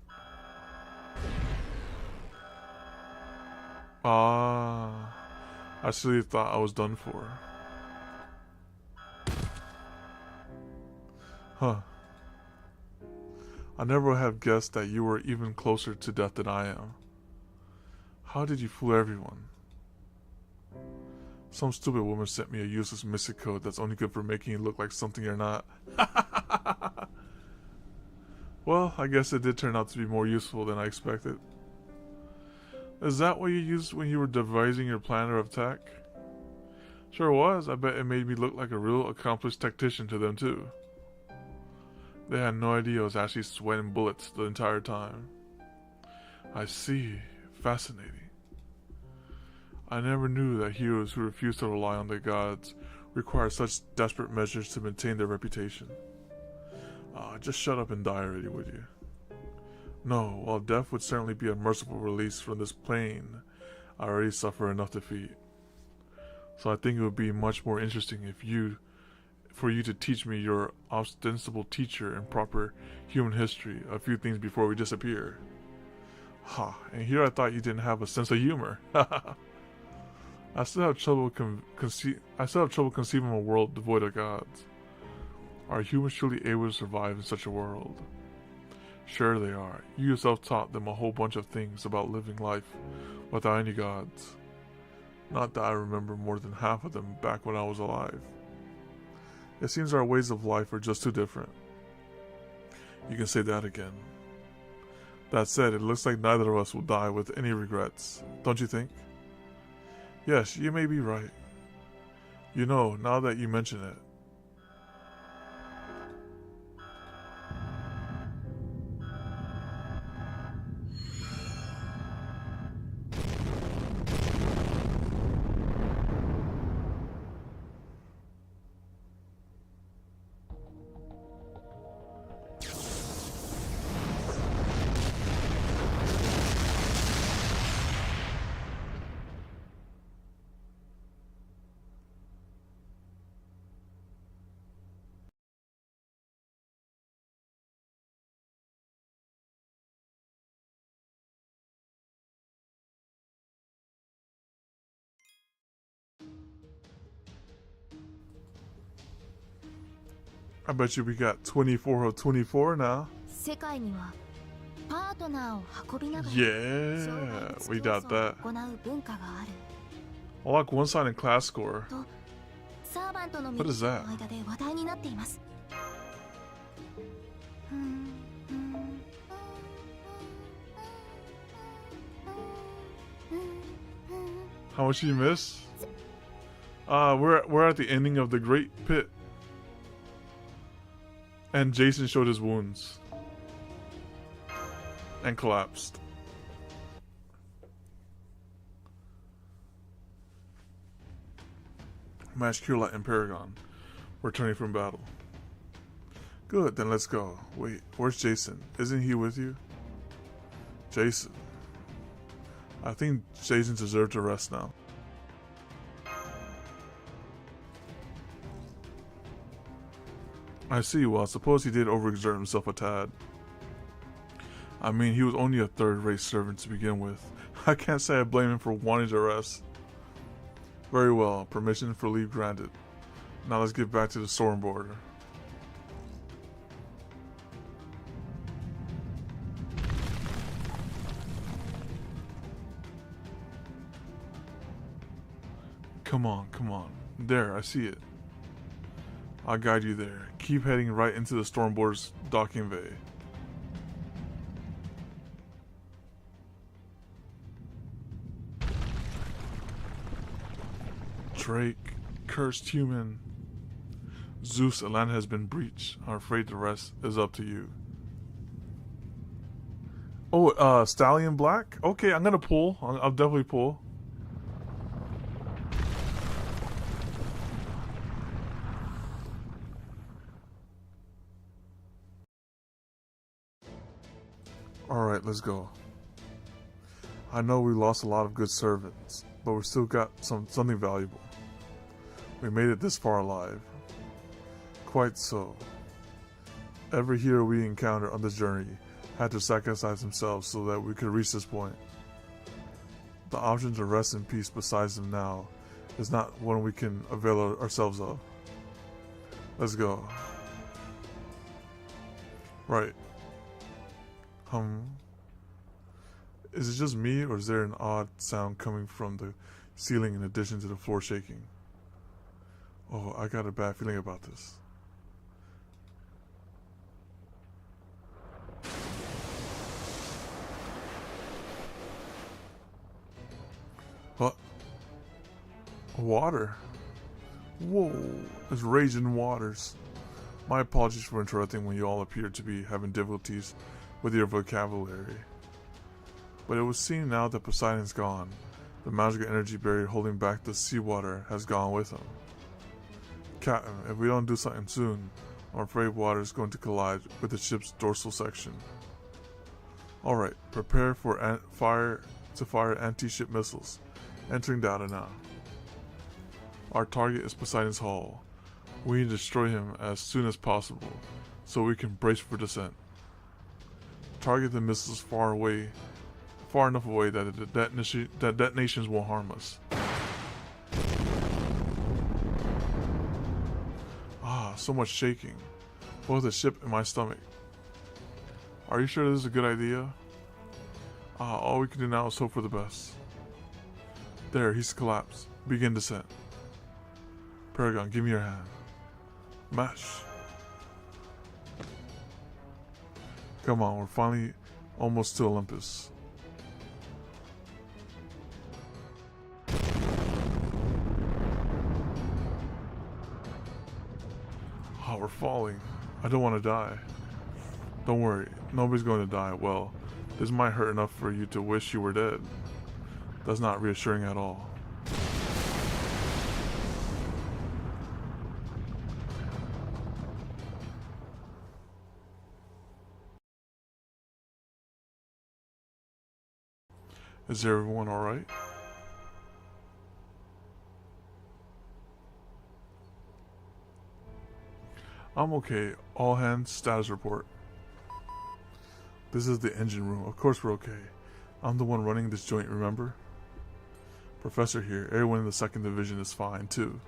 I actually thought I was done for. Huh. I never would have guessed that you were even closer to death than I am. How did you fool everyone? Some stupid woman sent me a useless mystic code that's only good for making you look like something you're not. Well, I guess it did turn out to be more useful than I expected. Is that what you used when you were devising your plan of attack? Sure was. I bet it made me look like a real accomplished tactician to them too. They had no idea I was actually sweating bullets the entire time. I see. Fascinating. I never knew that heroes who refuse to rely on the gods require such desperate measures to maintain their reputation. Just shut up and die already, would you? No, while death would certainly be a merciful release from this plane, I already suffer enough defeat. So I think it would be much more interesting for you to teach me, your ostensible teacher in proper human history, a few things before we disappear. And here I thought you didn't have a sense of humor. I still have trouble conceiving a world devoid of gods. Are humans truly able to survive in such a world? Sure they are. You yourself taught them a whole bunch of things about living life without any gods. Not that I remember more than half of them back when I was alive. It seems our ways of life are just too different. You can say that again. That said, it looks like neither of us will die with any regrets, don't you think? Yes, you may be right. You know, now that you mention it, I bet you we got 24 of 24 now. 世界にはパートトナーを運びながら Yeah, we got that. 行う文化がある I like one sign in class score. とサーバントの What 皆 is さ that? んの間で話題になっています。How much did you miss? We're at the ending of the Great Pit. And Jason showed his wounds. And collapsed. Match Curelight and Paragon. Returning from battle. Good, then let's go. Wait, where's Jason? Isn't he with you? Jason. I think Jason deserves to rest now. I see. Well, I suppose he did overexert himself a tad. I mean, he was only a third-rate servant to begin with. I can't say I blame him for wanting to rest. Very well. Permission for leave granted. Now let's get back to the Stormborder. Come on, come on. There, I see it. I'll guide you there. Keep heading right into the Stormborder's docking bay. Drake, cursed human. Zeus, Atlanta has been breached. I'm afraid the rest is up to you. Oh, Stallion Black? Okay, I'm gonna pull. I'll definitely pull. Alright, let's go. I know we lost a lot of good servants, but we still got something valuable. We made it this far alive. Quite so. Every hero we encountered on this journey had to sacrifice themselves so that we could reach this point. The option to rest in peace beside them now is not one we can avail ourselves of. Let's go. Right. Is it just me, or is there an odd sound coming from the ceiling in addition to the floor shaking? Oh, I got a bad feeling about this. What? Water? Whoa, it's raging waters. My apologies for interrupting when you all appear to be having difficulties with your vocabulary. But it would seem now that Poseidon's gone, the magical energy barrier holding back the seawater has gone with him. Captain, if we don't do something soon, I'm afraid water is going to collide with the ship's dorsal section. Alright, prepare for fire anti-ship missiles. Entering data now. Our target is Poseidon's hull. We need to destroy him as soon as possible, so we can brace for descent. Target the missiles far enough away that detonations won't harm us. Ah, so much shaking. Both the ship and my stomach. Are you sure this is a good idea? Ah, all we can do now is hope for the best. There, he's collapsed. Begin descent. Paragon, give me your hand. Mash. Come on, we're finally almost to Olympus. Oh, we're falling. I don't want to die. Don't worry, nobody's going to die. Well, this might hurt enough for you to wish you were dead. That's not reassuring at all. Is everyone alright? I'm okay. All hands, status report. This is the engine room. Of course we're okay. I'm the one running this joint, remember? Professor here. Everyone in the 2nd Division is fine, too.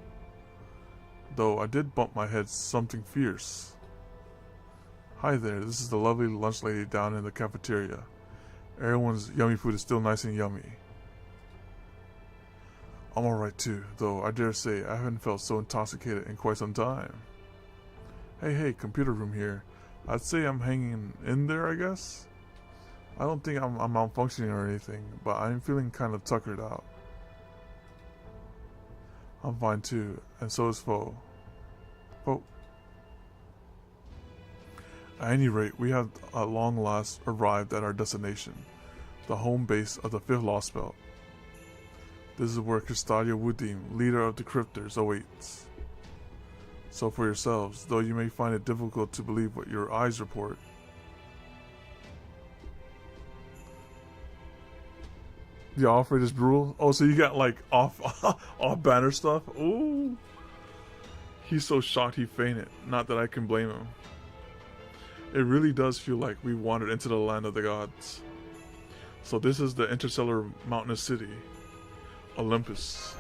Though I did bump my head something fierce. Hi there, this is the lovely lunch lady down in the cafeteria. Everyone's yummy food is still nice and yummy. I'm alright too, though I dare say I haven't felt so intoxicated in quite some time. Hey, computer room here. I'd say I'm hanging in there, I guess? I don't think I'm malfunctioning or anything, but I'm feeling kind of tuckered out. I'm fine too, and so is Fo. At any rate, we have at long last arrived at our destination, the home base of the 5th Lostbelt. This is where Custodio Wudim, leader of the Cryptors, awaits. So for yourselves, though you may find it difficult to believe what your eyes report. The offer is brutal. Oh, so you got like off banner stuff? Ooh. He's so shocked he fainted. Not that I can blame him. It really does feel like we wandered into the land of the gods. So this is the interstellar mountainous city, Olympus.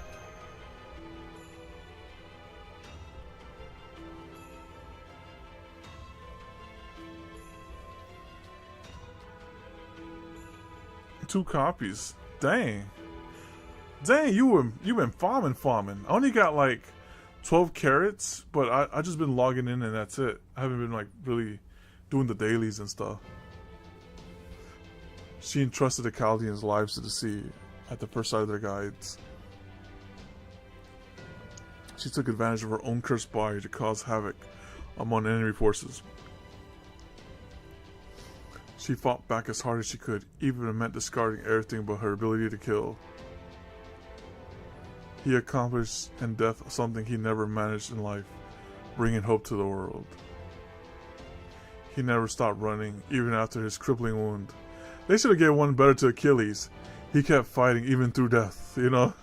Two copies. Dang, you've been farming. I only got like 12 carrots, but I just been logging in and that's it. I haven't been like really doing the dailies and stuff. She entrusted the Chaldeans' lives to the sea at the first sight of their guides. She took advantage of her own cursed body to cause havoc among enemy forces. She fought back as hard as she could, even if it meant discarding everything but her ability to kill. He accomplished in death something he never managed in life, bringing hope to the world. He never stopped running, even after his crippling wound. They should have given one better to Achilles. He kept fighting even through death, you know?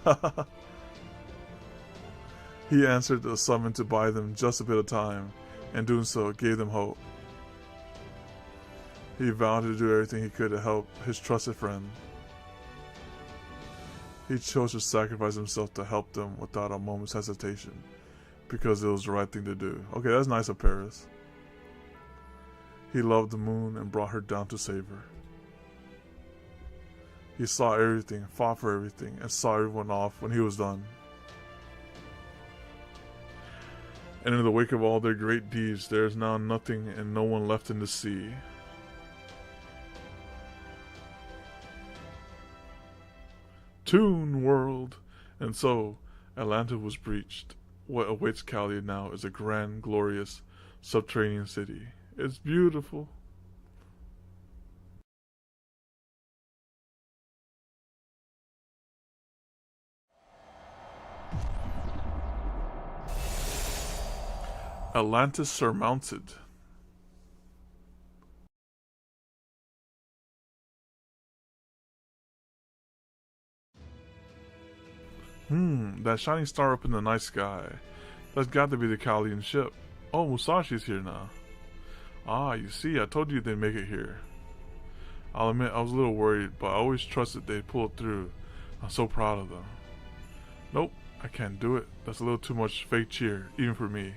He answered the summon to buy them just a bit of time, and doing so gave them hope. He vowed to do everything he could to help his trusted friend. He chose to sacrifice himself to help them without a moment's hesitation, because it was the right thing to do. Okay, that's nice of Paris. He loved the moon and brought her down to save her. He saw everything, fought for everything, and saw everyone off when he was done. And in the wake of all their great deeds, there is now nothing and no one left in the sea. Toon World! And so, Atlanta was breached. What awaits Callia now is a grand, glorious, subterranean city. It's beautiful. Atlantis surmounted. That shining star up in the night sky. That's got to be the Callian ship. Oh, Musashi's here now. Ah, you see, I told you they'd make it here. I'll admit I was a little worried, but I always trusted they'd pull it through. I'm so proud of them. Nope, I can't do it. That's a little too much fake cheer, even for me.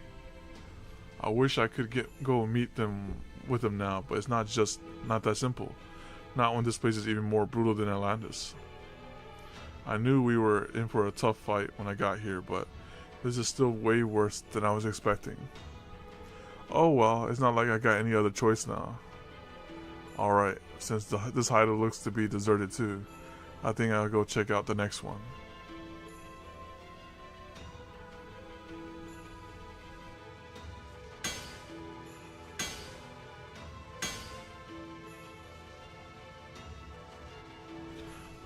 I wish I could go and meet them with them now, but it's not that simple. Not when this place is even more brutal than Atlantis. I knew we were in for a tough fight when I got here, but this is still way worse than I was expecting. Oh well, it's not like I got any other choice now. Alright, since this hideout looks to be deserted too, I think I'll go check out the next one.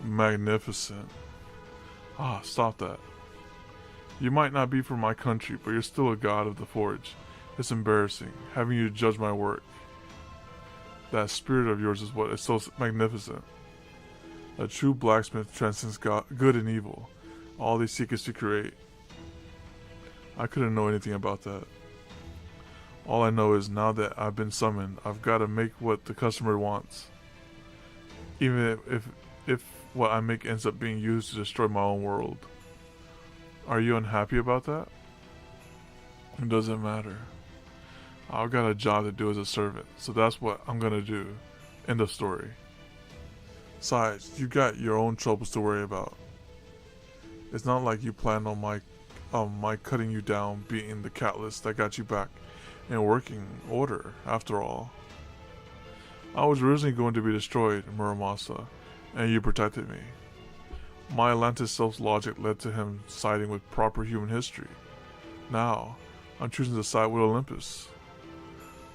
Magnificent. Ah, stop that. You might not be from my country, but you're still a god of the forge. It's embarrassing, having you judge my work. That spirit of yours is what is so magnificent. A true blacksmith transcends good and evil. All they seek is to create. I couldn't know anything about that. All I know is now that I've been summoned, I've got to make what the customer wants. Even if what I make ends up being used to destroy my own world. Are you unhappy about that? It doesn't matter. I've got a job to do as a servant, so that's what I'm gonna do. End of story. Besides, you got your own troubles to worry about. It's not like you planned on my cutting you down being the catalyst that got you back in working order, after all. I was originally going to be destroyed, Muramasa, and you protected me. My Atlantis self's logic led to him siding with proper human history. Now, I'm choosing to side with Olympus.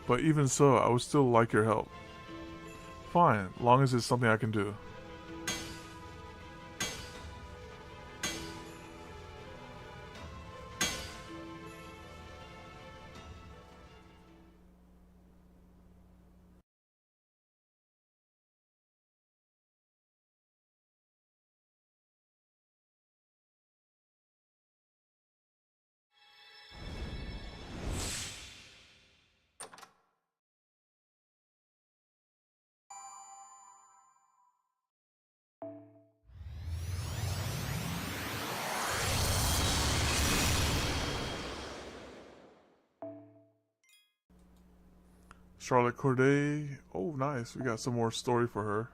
But even so, I would still like your help. Fine, long as it's something I can do. Charlotte Corday. Oh, nice. We got some more story for her.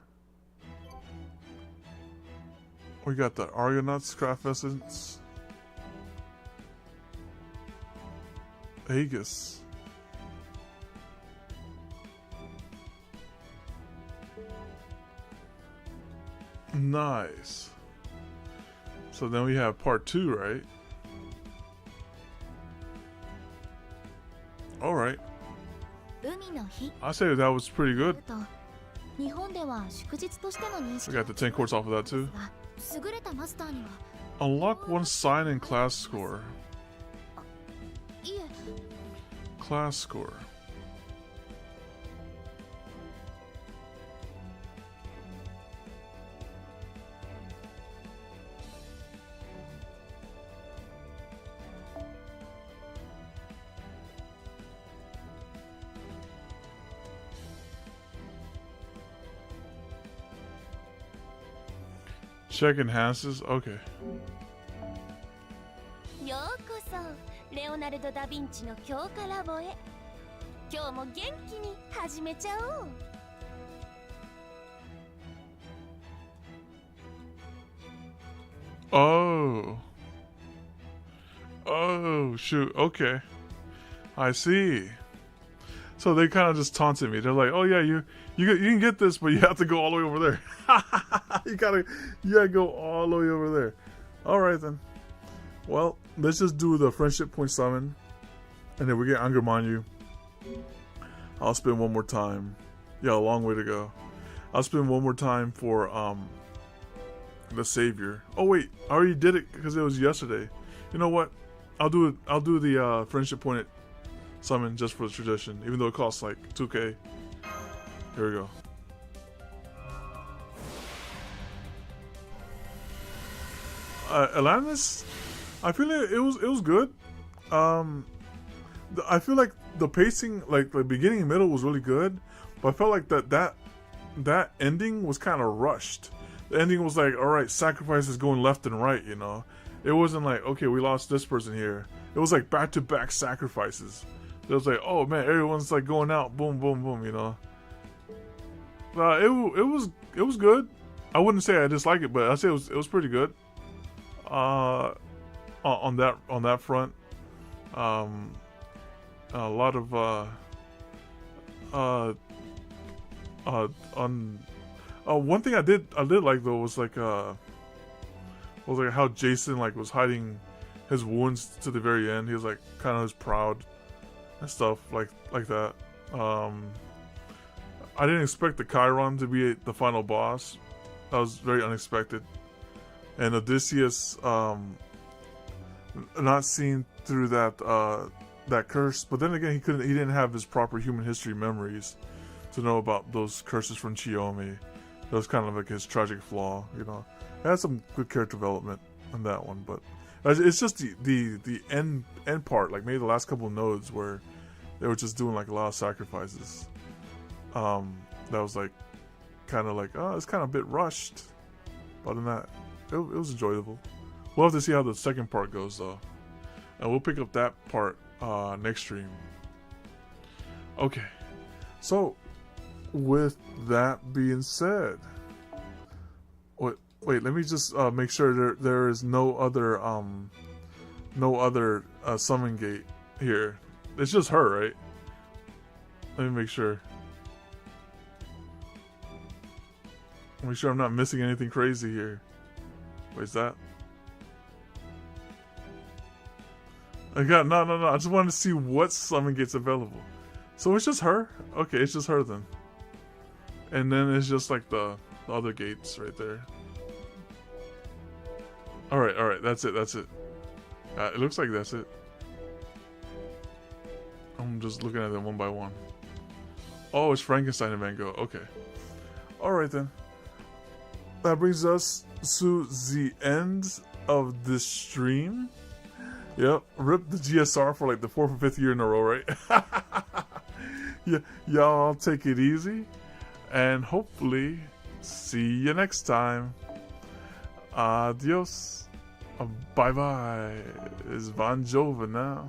We got the Argonauts craft essence. Aegis. Nice. So then we have part 2, right? Alright. I say that was pretty good. We got the 10 quartz off of that too. Unlock one sign and class score. Class score. Check enhances? Okay. ようこそレオナルド・ダ・ヴィンチの強化ラボへ。今日も元気に始めちゃおう。Oh. Oh, shoot. Okay. I see. So they kind of just taunted me. They're like, "Oh yeah, you can get this, but you have to go all the way over there. you gotta go all the way over there." All right then. Well, let's just do the friendship point summon, and then we get Angermanyu. I'll spend one more time. Yeah, a long way to go. I'll spend one more time for the savior. Oh wait, I already did it because it was yesterday. You know what? I'll do it. I'll do the friendship point summon just for the tradition, even though it costs like 2k. Here we go. Atlantis, I feel like it was good. I feel like the pacing, like the beginning and middle, was really good, but I felt like that ending was kind of rushed. The ending was like, all right, sacrifices going left and right. You know, it wasn't like, okay, we lost this person here. It was like back-to-back sacrifices. It was like, oh man, everyone's like going out, boom, boom, boom. You know, it was good. I wouldn't say I dislike it, but I say it was pretty good. On that front, a lot of one thing I did like though was like how Jason like was hiding his wounds to the very end. He was like kind of proud and stuff like that. I didn't expect the Chiron to be the final boss. That was very unexpected. And Odysseus, not seen through that curse, but then again, he didn't have his proper human history memories to know about those curses from Chiyomi. That was kind of like his tragic flaw, you know. It had some good character development in that one, but it's just the end part, like maybe the last couple of nodes where they were just doing like a lot of sacrifices. That was like kind of like, oh, it's kind of a bit rushed, but in that. It was enjoyable. We'll have to see how the second part goes though, and we'll pick up that part next stream. Okay, so with that being said, Wait, let me just make sure there is no other summon gate here. It's just her, right? Let me make sure. Make sure I'm not missing anything crazy here. Wait, is that? I got no. I just wanted to see what summon gate's available. So it's just her? Okay, it's just her then. And then it's just like the other gates right there. Alright, that's it. It looks like that's it. I'm just looking at them one by one. Oh, it's Frankenstein and Van Gogh. Okay. Alright then. That brings us to the end of this stream. Yep, rip the GSR for like the 4th or 5th year in a row, right? Yeah, y'all take it easy. And hopefully, see you next time. Adios. Bye-bye. It's Von Jova now.